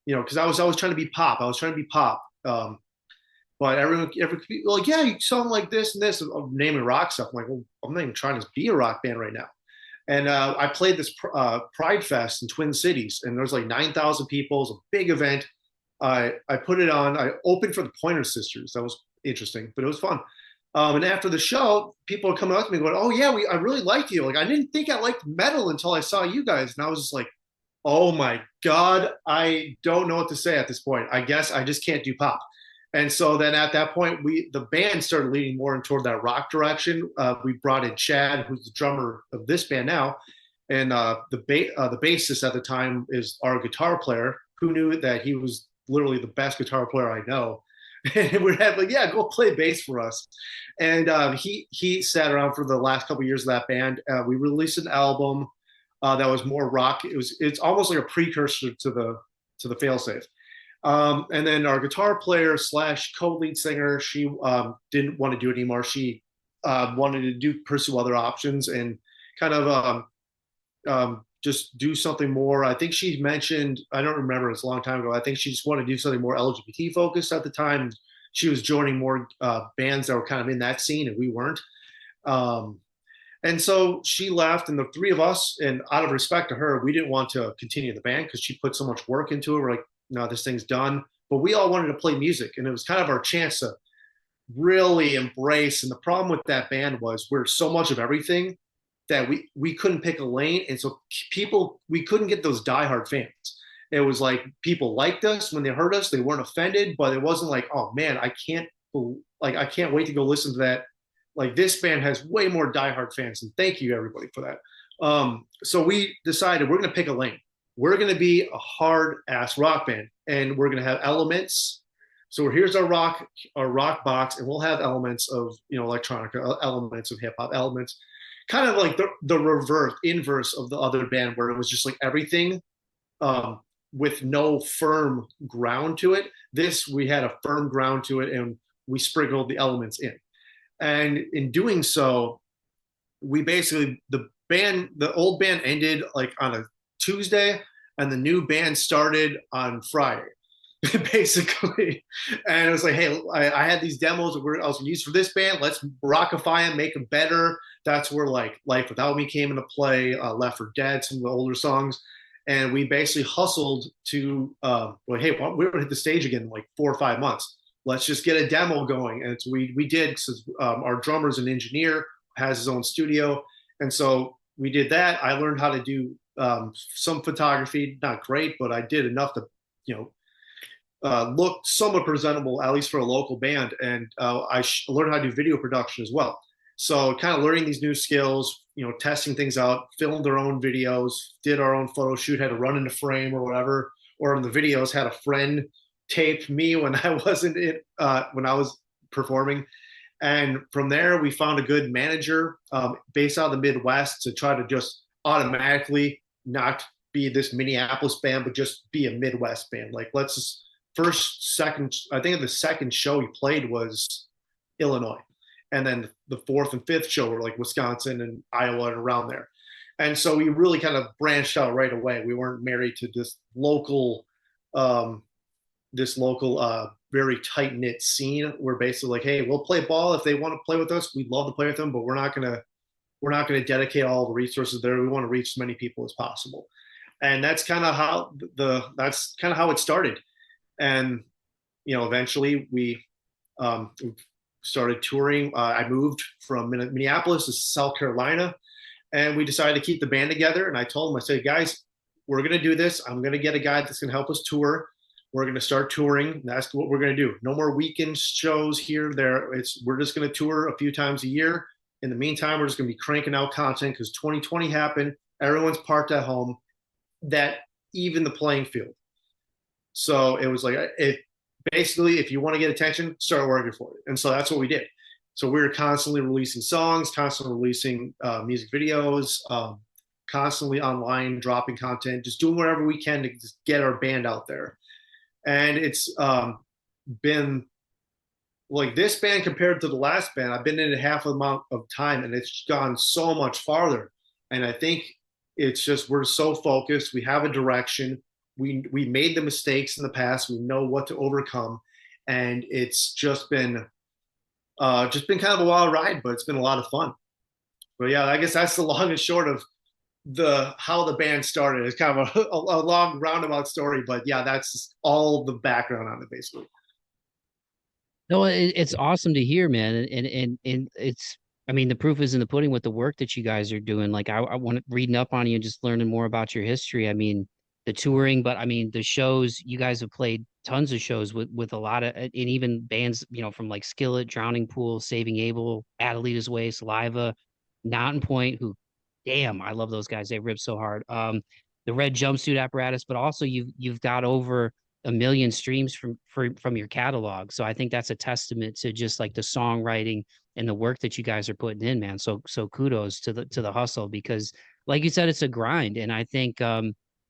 [SPEAKER 2] because I was always trying to be pop. I was trying to be pop. But every people like, yeah, you sound like this and this. I'm naming rock stuff. I'm like, well, I'm not even trying to be a rock band right now. And I played this Pride Fest in Twin Cities, and there was like 9,000 people. It was a big event. I put it on. I opened for the Pointer Sisters. That was interesting, but it was fun. And after the show, people are coming up to me going, "Oh yeah, I really liked you. Like I didn't think I liked metal until I saw you guys." And I was just like, "Oh my god, I don't know what to say at this point. I guess I just can't do pop." And so then at that point, the band started leaning more toward that rock direction. We brought in Chad, who's the drummer of this band now, and the bassist at the time is our guitar player. Who knew that he was literally the best guitar player I know? And we're like, yeah, go play bass for us. And he sat around for the last couple of years of that band. We released an album that was more rock. It's almost like a precursor to the Failsafe. And then our guitar player / co-lead singer, she didn't want to do it anymore. She wanted to pursue other options and kind of just do something more. I think she mentioned, I don't remember, it's a long time ago. I think she just wanted to do something more LGBT focused at the time. She was joining more bands that were kind of in that scene, and we weren't. And so she left, and the three of us, and out of respect to her, we didn't want to continue the band because she put so much work into it. We're like, no, this thing's done. But we all wanted to play music, and it was kind of our chance to really embrace. And the problem with that band was we're so much of everything that we couldn't pick a lane. And so we couldn't get those diehard fans. It was like people liked us when they heard us, they weren't offended, but it wasn't like, oh man, I can't wait to go listen to that. Like this band has way more diehard fans, and thank you everybody for that. So we decided we're going to pick a lane. We're going to be a hard ass rock band, and we're going to have elements. So here's our rock box, and we'll have elements of electronica, elements of hip hop, elements, kind of like the inverse of the other band, where it was just like everything with no firm ground to it. This, we had a firm ground to it, and we sprinkled the elements in. And in doing so, we basically, the old band ended like on a Tuesday, and the new band started on Friday. basically. And it was like, hey, I had these demos that I was going to use for this band. Let's rockify them, make them better. That's where like Life Without Me came into play, Left for Dead, some of the older songs. And we basically hustled to, well, hey, we're going to hit the stage again in like 4 or 5 months. Let's just get a demo going. And we did, because our drummer's an engineer, has his own studio. And so we did that. I learned how to do some photography, not great, but I did enough to, you know, looked somewhat presentable, at least for a local band. And I learned how to do video production as well. So kind of learning these new skills, you know, testing things out, filmed our own videos, did our own photo shoot, had to run into frame or whatever. Or in the videos, had a friend tape me when I wasn't when I was performing. And from there, we found a good manager based out of the Midwest to try to just automatically not be this Minneapolis band, but just be a Midwest band. Like, let's just I think the second show we played was Illinois. And then the fourth and fifth show were like Wisconsin and Iowa and around there. And so we really kind of branched out right away. We weren't married to this local, very tight knit scene. We're basically like, hey, we'll play ball if they want to play with us. We'd love to play with them, but we're not gonna dedicate all the resources there. We want to reach as many people as possible. And that's kind of how it started. And you know, eventually we started touring. I moved from Minneapolis to South Carolina, and we decided to keep the band together. And I told them, I said, guys, we're going to do this. I'm going to get a guy that's going to help us tour. We're going to start touring. That's what we're going to do. No more weekend shows here, there. We're just going to tour a few times a year. In the meantime, we're just going to be cranking out content because 2020 happened. Everyone's parked at home. That even the playing field. So it was like, basically, if you want to get attention, start working for it. And so that's what we did. So we were constantly releasing songs, constantly releasing music videos, constantly online, dropping content, just doing whatever we can to just get our band out there. And it's been like this band compared to the last band, I've been in it half the amount of time, and it's gone so much farther. And I think it's just, we're so focused. We have a direction. We made the mistakes in the past. We know what to overcome, and it's just been kind of a wild ride, but it's been a lot of fun. But yeah, I guess that's the long and short of how the band started. It's kind of a long roundabout story, but yeah, that's all the background on it basically.
[SPEAKER 1] No, it's awesome to hear, man, and it's. I mean, the proof is in the pudding with the work that you guys are doing. Like, I want reading up on you and just learning more about your history. I mean, the touring, but I mean, the shows. You guys have played tons of shows with a lot of, and even bands, you know, from like Skillet, Drowning Pool, Saving Abel, Adelitas Way, Saliva, Nonpoint, who, damn, I love those guys. They rip so hard. The Red Jumpsuit Apparatus, but also you've got over 1 million streams from your catalog. So I think that's a testament to just like the songwriting and the work that you guys are putting in, man. So kudos to the hustle, because like you said, it's a grind. And I think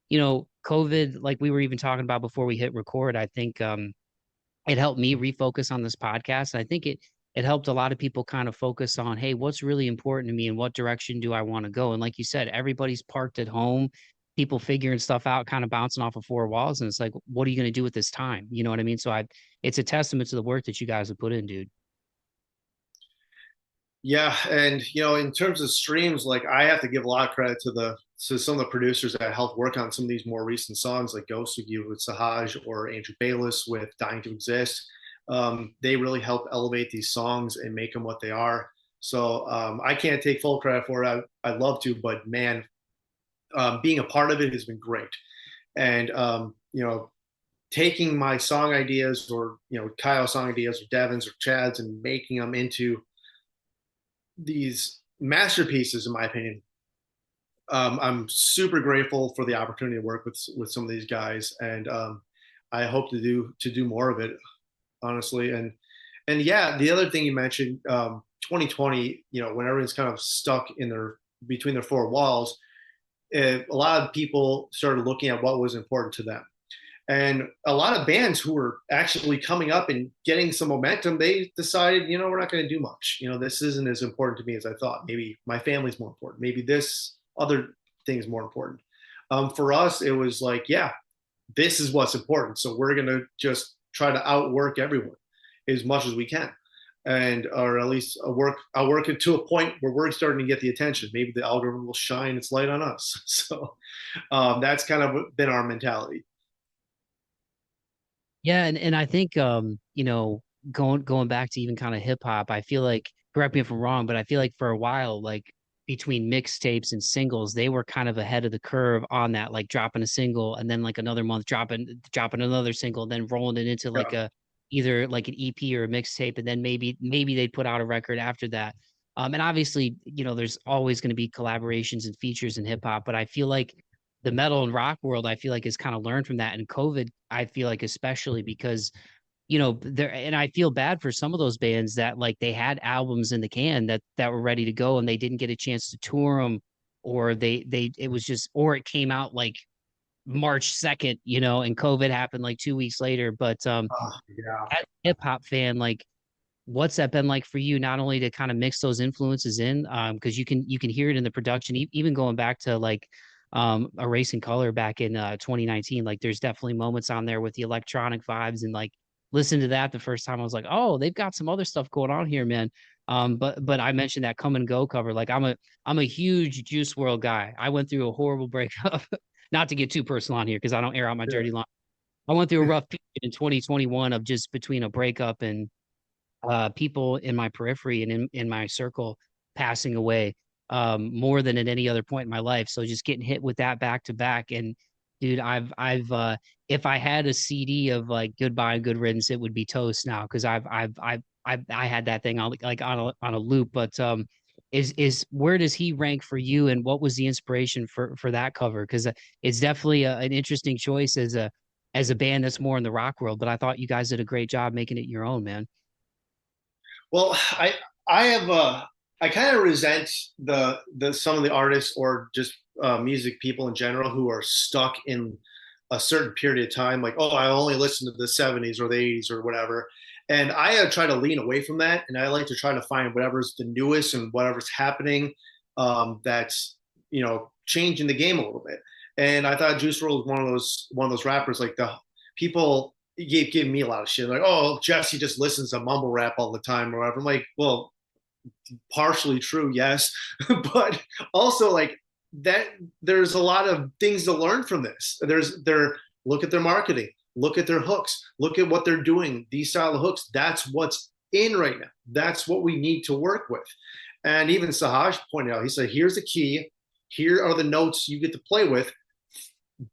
[SPEAKER 1] you know, COVID, like we were even talking about before we hit record, I think it helped me refocus on this podcast. I think it helped a lot of people kind of focus on, hey, what's really important to me and what direction do I want to go? And like you said, everybody's parked at home, people figuring stuff out, kind of bouncing off of four walls. And it's like, what are you going to do with this time? You know what I mean? So it's a testament to the work that you guys have put in, dude.
[SPEAKER 2] Yeah, and you know, in terms of streams, like I have to give a lot of credit to some of the producers that helped work on some of these more recent songs, like Ghost of You with Sahaj or Andrew Baylis with Dying to Exist. They really help elevate these songs and make them what they are. So I can't take full credit for it. I'd love to, but man, being a part of it has been great. And you know, taking my song ideas, or you know, Kyle's song ideas, or Devin's or Chad's, and making them into these masterpieces, in my opinion. I'm super grateful for the opportunity to work with some of these guys, and I hope to do more of it, honestly. And yeah, the other thing you mentioned, 2020, you know, when everyone's kind of stuck between their four walls, a lot of people started looking at what was important to them. And a lot of bands who were actually coming up and getting some momentum, they decided, you know, we're not going to do much. You know, this isn't as important to me as I thought. Maybe my family's more important. Maybe this other thing is more important. For us, it was like, yeah, this is what's important. So we're going to just try to outwork everyone as much as we can. And, or at least I'll work it to a point where we're starting to get the attention. Maybe the algorithm will shine its light on us. So that's kind of been our mentality.
[SPEAKER 1] Yeah, and I think going back to even kind of hip hop, I feel like, correct me if I'm wrong, but I feel like for a while, like between mixtapes and singles, they were kind of ahead of the curve on that, like dropping a single and then like another month dropping another single, then rolling it into like
[SPEAKER 2] Yeah.
[SPEAKER 1] a either like an EP or a mixtape, and then maybe they'd put out a record after that. And obviously, there's always going to be collaborations and features in hip hop, but I feel like the metal and rock world, I feel like, has kind of learned from that. And COVID, I feel like, especially because, there, and I feel bad for some of those bands that like they had albums in the can that were ready to go and they didn't get a chance to tour them, or it was just, or it came out like March 2nd, and COVID happened like 2 weeks later. But
[SPEAKER 2] Yeah.
[SPEAKER 1] as a hip hop fan, like, what's that been like for you, not only to kind of mix those influences in, because you can hear it in the production, even going back to like Erasing Color back in 2019, like there's definitely moments on there with the electronic vibes, and like listen to that the first time I was like, oh, they've got some other stuff going on here, man. But I mentioned that Come and Go cover. Like I'm a huge Juice World guy. I went through a horrible breakup. Not to get too personal on here because I don't air out my dirty line. I went through a rough period in 2021 of just between a breakup and people in my periphery and in my circle passing away, more than at any other point in my life. So just getting hit with that back to back. And dude, I've if I had a CD of like Goodbye and Good Riddance, it would be Toast now, because I had that thing on like on a loop. But is where does he rank for you, and what was the inspiration for that cover? Because it's definitely an interesting choice as a band that's more in the rock world. But I thought you guys did a great job making it your own, man.
[SPEAKER 2] Well, I have I kind of resent the some of the artists or just music people in general who are stuck in a certain period of time. Like, oh, I only listen to the '70s or the '80s or whatever. And I try to lean away from that, and I like to try to find whatever's the newest and whatever's happening, that's changing the game a little bit. And I thought Juice WRLD was one of those rappers, like the people gave me a lot of shit. Like, oh, Jesse just listens to mumble rap all the time or whatever. I'm like, well, partially true, yes. But also like that there's a lot of things to learn from this. Look at their marketing, look at their hooks, look at what they're doing, these style of hooks. That's what's in right now. That's what we need to work with. And even Sahaj pointed out, he said, here's the key, here are the notes you get to play with.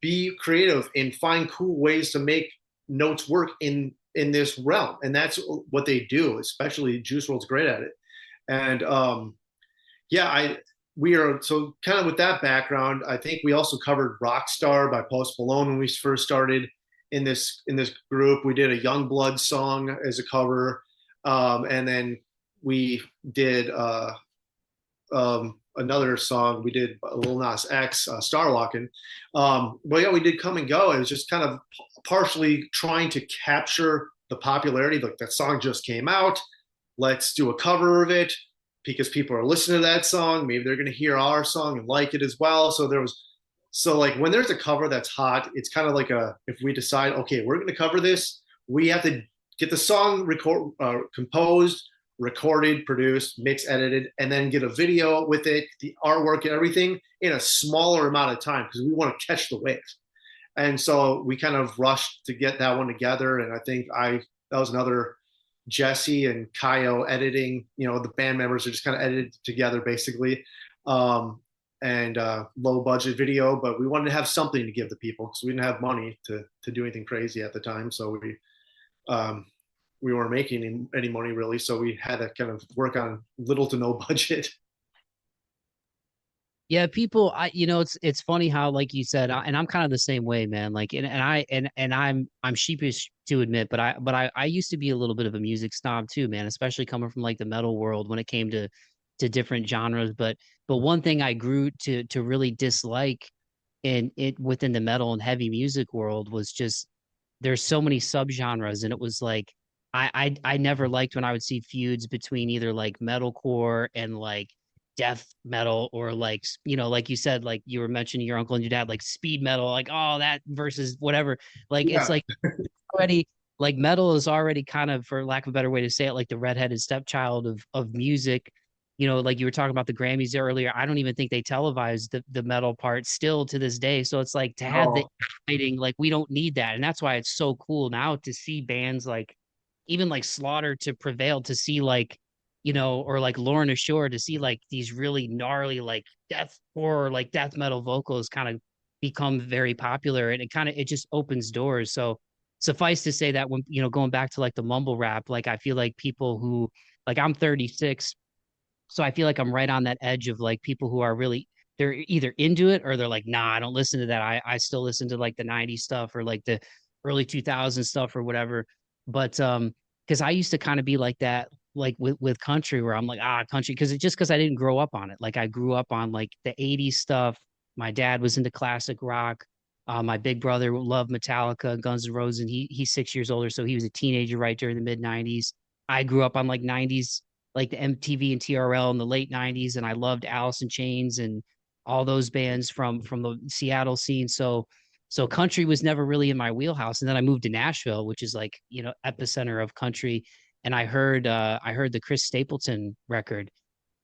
[SPEAKER 2] Be creative and find cool ways to make notes work in this realm, and that's what they do. Especially Juice WRLD's great at it. And yeah, we are so kind of with that background. I think we also covered Rockstar by Post Malone when we first started in this group. We did a Youngblood song as a cover, and then we did another song. We did Lil Nas X, Starwalking. But yeah, we did Come and Go. It was just kind of partially trying to capture the popularity. Like that song just came out. Let's do a cover of it because people are listening to that song. Maybe they're going to hear our song and like it as well. So like when there's a cover that's hot, it's kind of like if we decide, okay, we're going to cover this, we have to get the song composed, recorded, produced, mixed, edited, and then get a video with it, the artwork and everything in a smaller amount of time because we want to catch the wave. And so we kind of rushed to get that one together. And I think that was another Jesse and Kaio editing, the band members are just kind of edited together basically. And low budget video, but we wanted to have something to give the people because we didn't have money to do anything crazy at the time. So we weren't making any money really, so we had to kind of work on little to no budget.
[SPEAKER 1] Yeah, people, it's funny how, like you said, and I'm kind of the same way, man. Like, and I'm sheepish to admit, but I used to be a little bit of a music snob too, man. Especially coming from like the metal world when it came to different genres. But one thing I grew to really dislike in it within the metal and heavy music world was just there's so many subgenres, and it was like I never liked when I would see feuds between either like metalcore and like death metal or like, you know, like you said, like you were mentioning your uncle and your dad, like speed metal, like, oh, that versus whatever. Like it's
[SPEAKER 2] Yeah.
[SPEAKER 1] like already like metal is already kind of, for lack of a better way to say it, like the redheaded stepchild of music. You know, like you were talking about the Grammys earlier. I don't even think they televised the metal part still to this day. So it's like to have the
[SPEAKER 2] Oh,
[SPEAKER 1] fighting, like we don't need that. And that's why it's so cool now to see bands like even like Slaughter to Prevail, to see like, you know, or like Lorna Shore, to see like these really gnarly like death horror, like death metal vocals kind of become very popular, and it kind of, it just opens doors. So suffice to say that when, you know, going back to like the mumble rap, like I feel like people who, like I'm 36, so I feel like I'm right on that edge of like people who are really, they're either into it or they're like, nah, I don't listen to that. I still listen to like the 90s stuff or like the early 2000s stuff or whatever. But because I used to kind of be like that, like with country, where I'm like, ah, country, because it just, because I didn't grow up on it. Like I grew up on like the 80s stuff. My dad was into classic rock. My big brother loved Metallica, Guns N' Roses, and he's 6 years older, so he was a teenager right during the mid 90s. I grew up on like 90s, like the MTV and TRL in the late 90s, and I loved Alice in Chains and all those bands from the Seattle scene. So country was never really in my wheelhouse. And then I moved to Nashville, which is like, you know, epicenter of country. And I heard the Chris Stapleton record,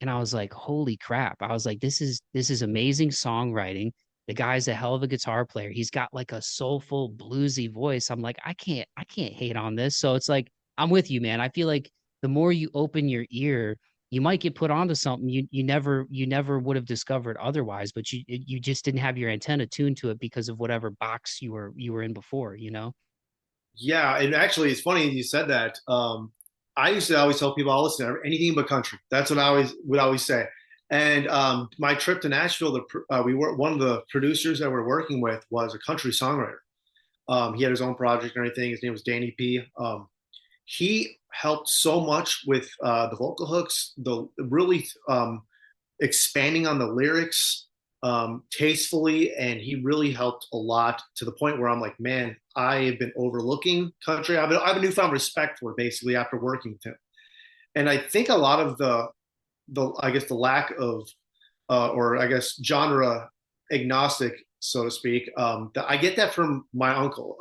[SPEAKER 1] and I was like, holy crap. I was like, this is amazing songwriting. The guy's a hell of a guitar player. He's got like a soulful bluesy voice. I'm like, I can't hate on this. So it's like, I'm with you, man. I feel like the more you open your ear, you might get put onto something you never would have discovered otherwise, but you just didn't have your antenna tuned to it because of whatever box you were in before, you know?
[SPEAKER 2] yeah. And actually, it's funny you said that. I used to always tell people, I'll listen to anything but country. That's what I always would always say. And my trip to Nashville, we were one of the producers that we're working with was a country songwriter. He had his own project and everything. His name was Danny P. He helped so much with the vocal hooks, the really expanding on the lyrics tastefully, and he really helped a lot to the point where I'm like, man, I have been overlooking country. I have a newfound respect for it basically after working with him. And I think a lot of the I guess the lack of or I guess genre agnostic, so to speak. I get that from my uncle.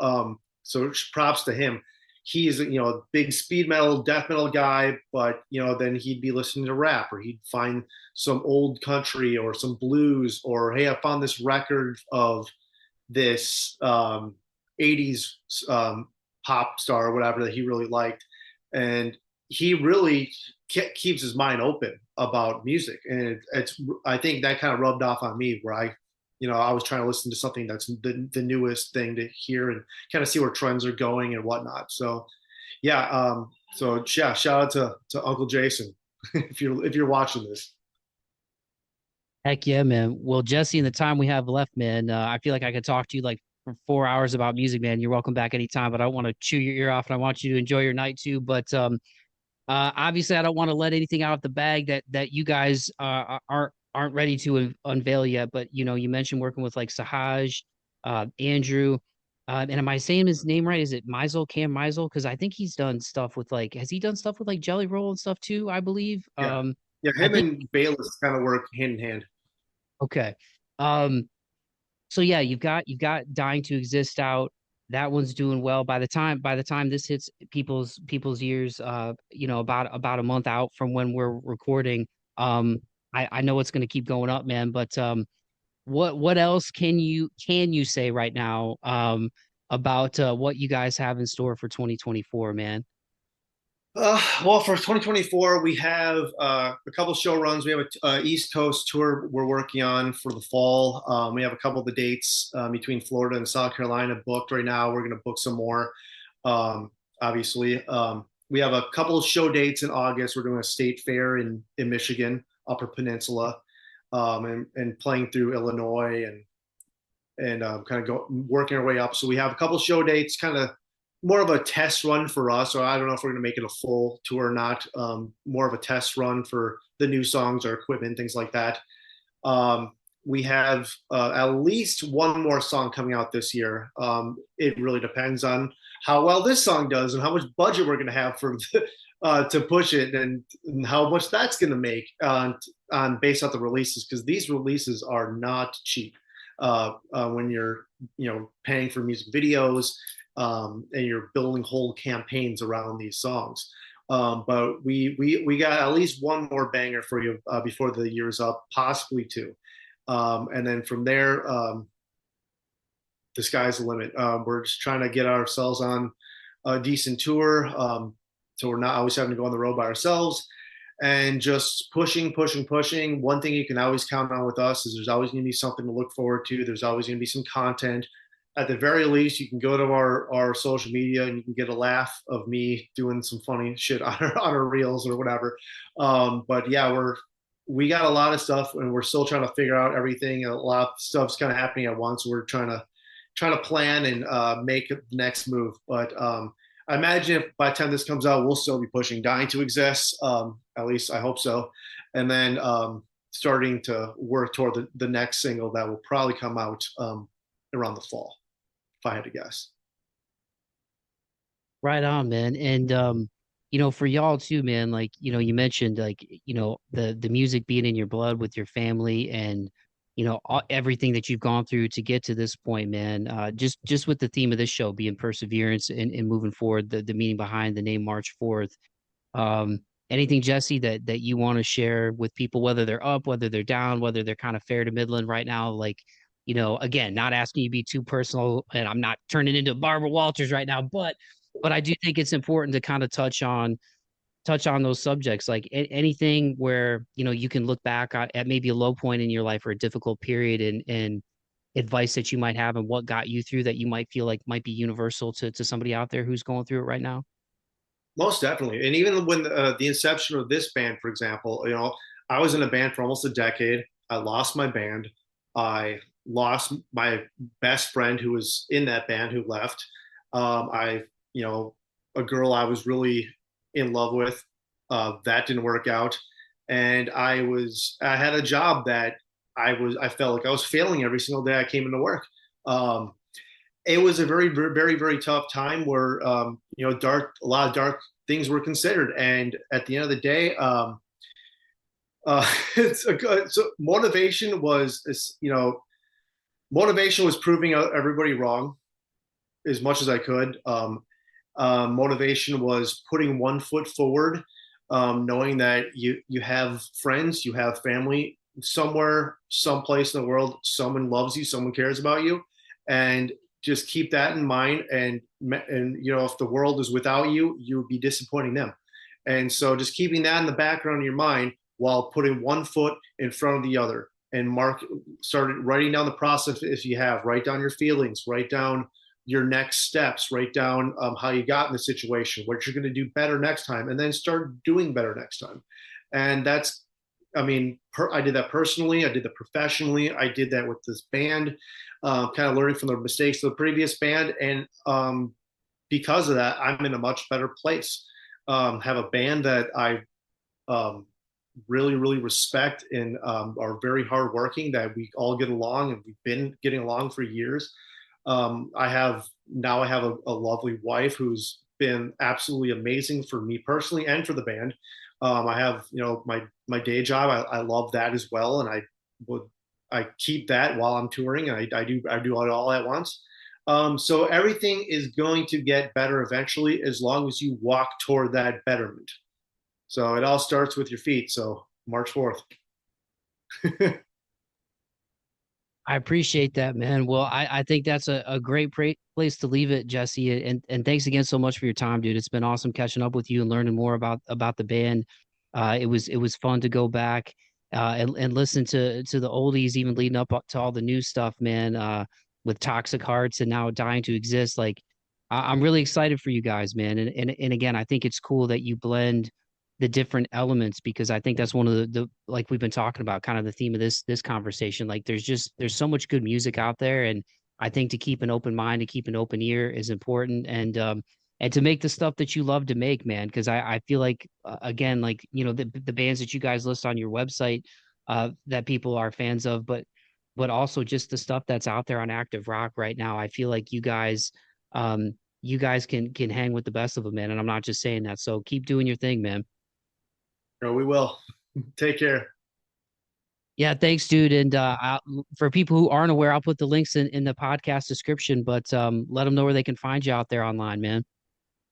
[SPEAKER 2] So props to him. He's a big speed metal, death metal guy, but then he'd be listening to rap, or he'd find some old country or some blues, or hey, I found this record of this 80s pop star or whatever that he really liked, and he really keeps his mind open about music, and it's I think that kind of rubbed off on me where I was trying to listen to something that's the newest thing to hear and kind of see where trends are going and whatnot. So yeah, yeah, shout out to Uncle Jason if you're watching this.
[SPEAKER 1] Heck yeah, man. Well, Jesse, in the time we have left, man, I feel like I could talk to you like for 4 hours about music, man. You're welcome back anytime, but I don't want to chew your ear off, and I want you to enjoy your night too. But obviously, I don't want to let anything out of the bag that you guys aren't ready to unveil yet. But you mentioned working with like Sahaj, Andrew, and am I saying his name right? Is it Mizell, Cam Mizell? Because I think he's done stuff with like, has he done stuff with like Jelly Roll and stuff too? I believe.
[SPEAKER 2] Yeah, yeah,
[SPEAKER 1] I
[SPEAKER 2] him
[SPEAKER 1] think
[SPEAKER 2] and Baylis kind of work hand in hand.
[SPEAKER 1] okay. Um, so yeah, you've got Dying to Exist out. That one's doing well. By the time this hits people's ears, about a month out from when we're recording. I know it's gonna keep going up, man. But what else can you say right now about what you guys have in store for 2024, man?
[SPEAKER 2] Well, for 2024, we have a couple show runs. We have a East Coast tour we're working on for the fall. We have a couple of the dates between Florida and South Carolina booked right now. We're going to book some more, obviously. We have a couple of show dates in August. We're doing a state fair in Michigan, Upper Peninsula, and playing through Illinois and kind of working our way up. So we have a couple of show dates, kind of more of a test run for us. So I don't know if we're going to make it a full tour or not. More of a test run for the new songs or equipment, things like that. We have at least one more song coming out this year. It really depends on how well this song does and how much budget we're going to have for to push it, and how much that's going to make. on based off the releases, because these releases are not cheap. When you're paying for music videos, and you're building whole campaigns around these songs. But we got at least one more banger for you before the year's up, possibly two. And then from there, the sky's the limit. We're just trying to get ourselves on a decent tour, so we're not always having to go on the road by ourselves, and just pushing. One thing you can always count on with us is there's always going to be something to look forward to. There's always going to be some content. At the very least, you can go to our social media and you can get a laugh of me doing some funny shit on our reels or whatever. But yeah, we got a lot of stuff, and we're still trying to figure out everything. A lot of stuff's kind of happening at once. We're trying to plan and make the next move. But I imagine if by the time this comes out, we'll still be pushing Dying to Exist. At least I hope so. And then starting to work toward the next single that will probably come out around the fall, if I had to guess.
[SPEAKER 1] Right on, man. And for y'all too, man, like, you mentioned like, the music being in your blood with your family and everything that you've gone through to get to this point, man. Just with the theme of this show being perseverance and moving forward, the meaning behind the name March 4th. Um, Anything, Jesse, that you want to share with people, whether they're up, whether they're down, whether they're kind of fair to midland right now, like, again, not asking you to be too personal, and I'm not turning into Barbara Walters right now, but I do think it's important to kind of touch on those subjects, like anything where you can look back at maybe a low point in your life or a difficult period, and advice that you might have and what got you through that you might feel like might be universal to somebody out there who's going through it right now.
[SPEAKER 2] Most definitely. And even when the inception of this band, for example, I was in a band for almost a decade. I lost my band. I lost my best friend who was in that band who left. A girl I was really in love with, that didn't work out. And I had a job that I felt like I was failing every single day I came into work. It was a very, very, very tough time where, a lot of dark things were considered. And at the end of the day, so motivation was proving everybody wrong as much as I could. Motivation was putting one foot forward, knowing that you have friends, you have family somewhere, someplace in the world, someone loves you, someone cares about you, and just keep that in mind. And if the world is without you, you would be disappointing them. And so just keeping that in the background of your mind while putting one foot in front of the other, and started writing down the process. If you write down your feelings, write down your next steps, write down how you got in the situation, what you're going to do better next time, and then start doing better next time. And I did that personally. I did that professionally. I did that with this band, kind of learning from the mistakes of the previous band. And because of that, I'm in a much better place. Have a band that I really, really respect and are very hardworking, that we all get along, and we've been getting along for years. I have a lovely wife who's been absolutely amazing for me personally and for the band. I have, my day job. I love that as well. And I keep that while I'm touring, and I do it all at once. So everything is going to get better eventually, as long as you walk toward that betterment. So it all starts with your feet. So March 4th.
[SPEAKER 1] I appreciate that, man. Well, I think that's a great place to leave it, Jesse. And thanks again so much for your time, dude. It's been awesome catching up with you and learning more about the band. It was fun to go back and listen to the oldies, even leading up to all the new stuff, man. With Toxic Hearts and now Dying to Exist. Like, I'm really excited for you guys, man. And again, I think it's cool that you blend the different elements, because I think that's one of the like we've been talking about, kind of the theme of this conversation. Like, there's so much good music out there, and I think to keep an open mind, to keep an open ear is important, and to make the stuff that you love to make, man. Because I feel like again, like, the bands that you guys list on your website, that people are fans of, but also just the stuff that's out there on Active Rock right now. I feel like you guys can hang with the best of them, man. And I'm not just saying that. So keep doing your thing, man.
[SPEAKER 2] We will. Take care.
[SPEAKER 1] Yeah, thanks, dude. And for people who aren't aware, I'll put the links in the podcast description, but let them know where they can find you out there online, man.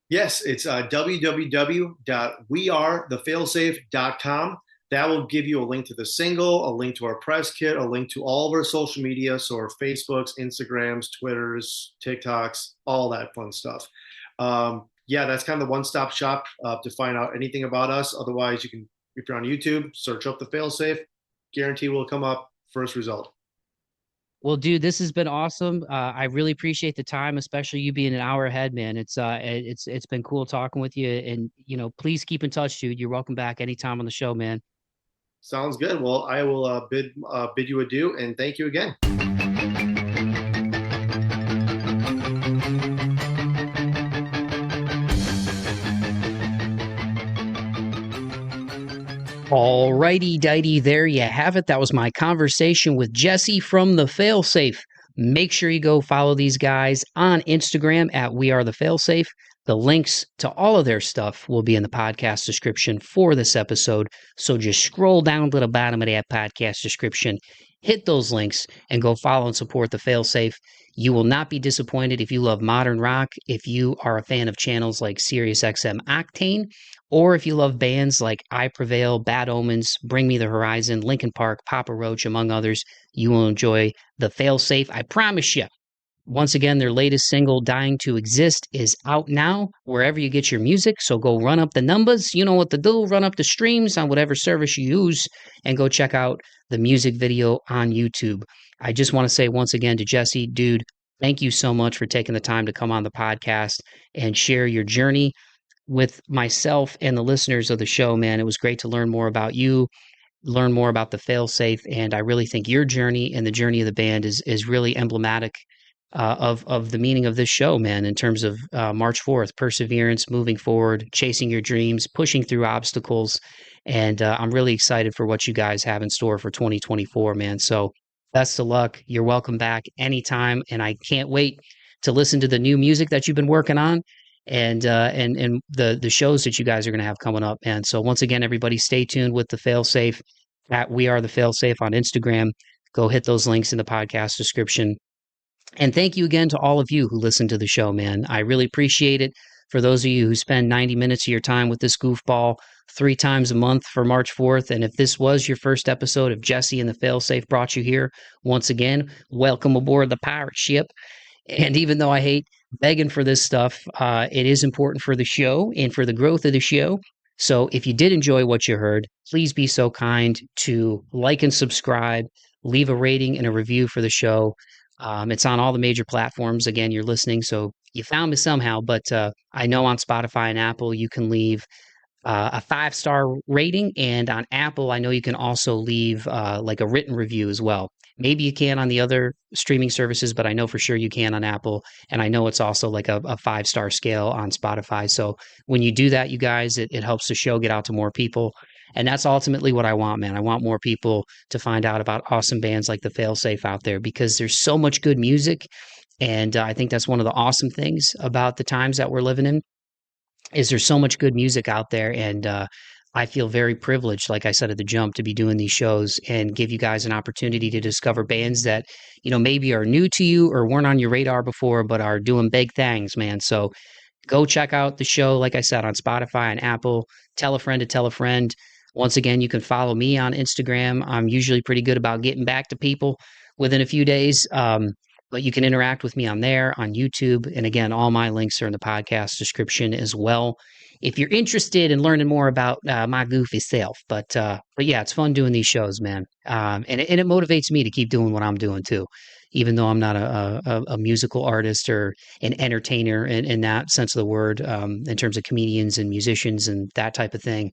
[SPEAKER 2] Yes, it's www.wearethefailsafe.com. That will give you a link to the single, a link to our press kit, a link to all of our social media, so our Facebooks, Instagrams, Twitters, TikToks, all that fun stuff. Yeah, that's kind of the one-stop shop to find out anything about us. Otherwise, you can, if you're on YouTube, search up the Failsafe. Guarantee will come up first result.
[SPEAKER 1] Well, dude, this has been awesome. I really appreciate the time, especially you being an hour ahead, man. It's been cool talking with you, and please keep in touch, dude. You're welcome back anytime on the show, man.
[SPEAKER 2] Sounds good. Well, I will bid you adieu and thank you again.
[SPEAKER 1] Alrighty, dighty, there you have it. That was my conversation with Jesse from the Failsafe. Make sure you go follow these guys on Instagram at We Are the Failsafe. The links to all of their stuff will be in the podcast description for this episode. So just scroll down to the bottom of that podcast description, hit those links, and go follow and support the Failsafe. You will not be disappointed if you love modern rock, if you are a fan of channels like SiriusXM Octane, or if you love bands like I Prevail, Bad Omens, Bring Me the Horizon, Linkin Park, Papa Roach, among others, you will enjoy the Failsafe. I promise you. Once again, their latest single, Dying to Exist, is out now wherever you get your music. So go run up the numbers. You know what to do. Run up the streams on whatever service you use and go check out the music video on YouTube. I just want to say once again to Jesse, dude, thank you so much for taking the time to come on the podcast and share your journey with myself and the listeners of the show, man. It was great to learn more about you, learn more about the Failsafe, and I really think your journey and the journey of the band is really emblematic of the meaning of this show, man. In terms of March 4th, perseverance, moving forward, chasing your dreams, pushing through obstacles, and I'm really excited for what you guys have in store for 2024, man. So best of luck. You're welcome back anytime, and I can't wait to listen to the new music that you've been working on and the shows that you guys are going to have coming up. And so once again, everybody stay tuned with the Failsafe at We Are the Failsafe on Instagram. Go hit those links in the podcast description. And thank you again to all of you who listen to the show, man. I really appreciate it. For those of you who spend 90 minutes of your time with this goofball 3 times a month for March 4th. And if this was your first episode of Jesse and the Failsafe brought you here, once again, welcome aboard the pirate ship. And even though I hate begging for this stuff, it is important for the show and for the growth of the show. So if you did enjoy what you heard, please be so kind to like and subscribe, leave a rating and a review for the show. It's on all the major platforms. Again, you're listening, so you found me somehow. But I know on Spotify and Apple, you can leave a 5-star rating. And on Apple, I know you can also leave like a written review as well. Maybe you can on the other streaming services, but I know for sure you can on Apple. And I know it's also like a 5-star scale on Spotify. So when you do that, you guys, it helps the show get out to more people. And that's ultimately what I want, man. I want more people to find out about awesome bands like the Failsafe out there because there's so much good music. And I think that's one of the awesome things about the times that we're living in is there's so much good music out there. And I feel very privileged, like I said at the jump, to be doing these shows and give you guys an opportunity to discover bands that, maybe are new to you or weren't on your radar before, but are doing big things, man. So go check out the show, like I said, on Spotify and Apple. Tell a friend to tell a friend. Once again, you can follow me on Instagram. I'm usually pretty good about getting back to people within a few days. But you can interact with me on there, on YouTube. And again, all my links are in the podcast description as well. If you're interested in learning more about my goofy self. But yeah, it's fun doing these shows, man. And it motivates me to keep doing what I'm doing too, even though I'm not a musical artist or an entertainer in that sense of the word, in terms of comedians and musicians and that type of thing.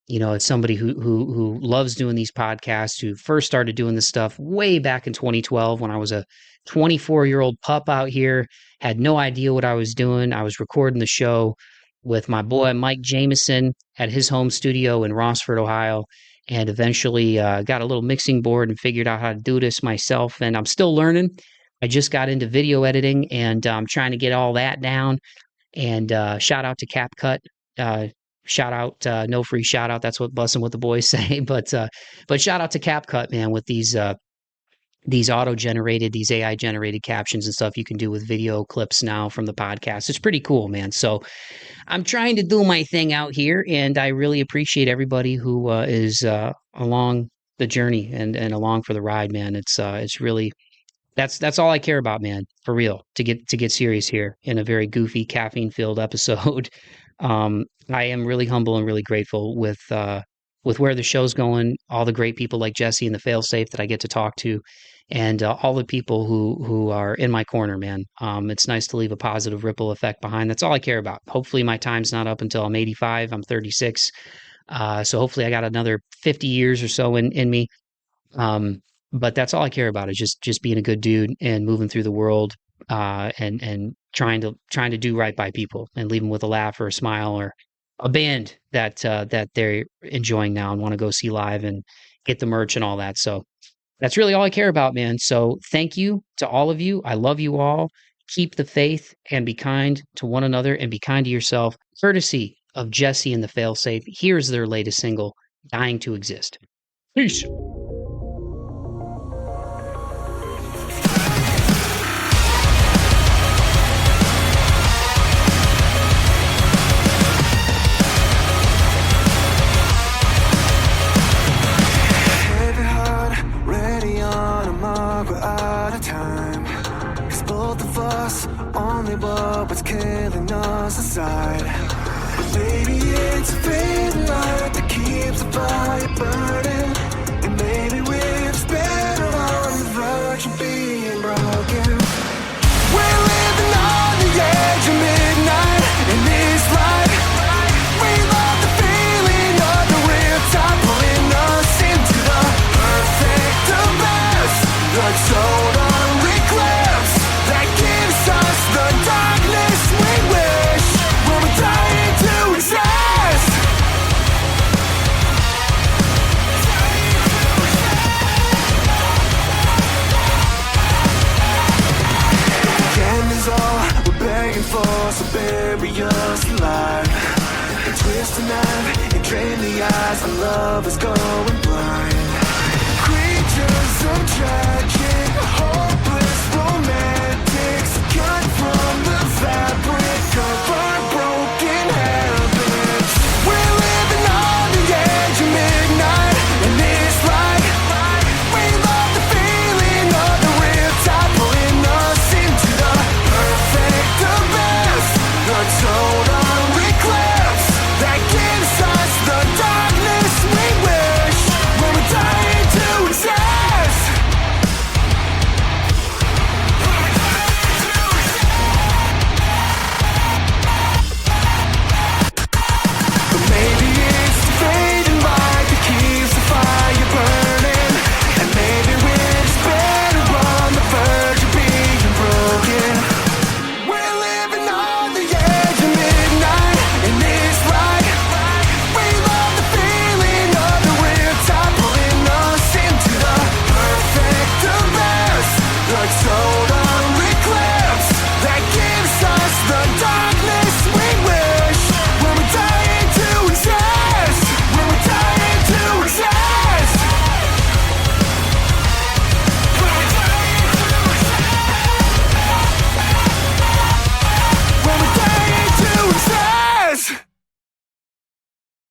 [SPEAKER 1] It's somebody who loves doing these podcasts, who first started doing this stuff way back in 2012 when I was a 24-year-old pup out here, had no idea what I was doing. I was recording the show with my boy Mike Jameson at his home studio in Rossford, Ohio, and eventually got a little mixing board and figured out how to do this myself. And I'm still learning. I just got into video editing, and I'm trying to get all that down. And shout out to CapCut. shout out, no free shout out. That's what Bussin' with the Boys say. But shout out to CapCut, man, with these auto-generated, these AI-generated captions and stuff you can do with video clips now from the podcast. It's pretty cool, man. So I'm trying to do my thing out here, and I really appreciate everybody who is along the journey and along for the ride, man. It's really that's all I care about, man, for real. To get serious here in a very goofy, caffeine-filled episode. I am really humble and really grateful with where the show's going, all the great people like Jesse and the Failsafe that I get to talk to, and all the people who are in my corner, man. It's nice to leave a positive ripple effect behind. That's all I care about. Hopefully my time's not up until I'm 85. I'm 36. So hopefully I got another 50 years or so in me. But that's all I care about is just being a good dude and moving through the world, and trying to do right by people and leave them with a laugh or a smile or a band that they're enjoying now and want to go see live and get the merch and all that. So that's really all I care about, man. So thank you to all of you. I love you all. Keep the faith and be kind to one another and be kind to yourself. Courtesy of Jesse and the Failsafe. Here's their latest single, Dying to Exist. Peace.
[SPEAKER 3] But what's killing us inside? Maybe it's a fading light that keeps the fire burning, and maybe we're just better on the verge of being broken. We're living on the edge of midnight in this life. We love the feeling of the riptide pulling us into the perfect abyss, the total eclipse that gives us the darkness we wish. We're dying to exist. The end is all we're begging for, so bury us alive. And twist the knife and drain the eyes. Our love is going blind. Creatures of tragedy.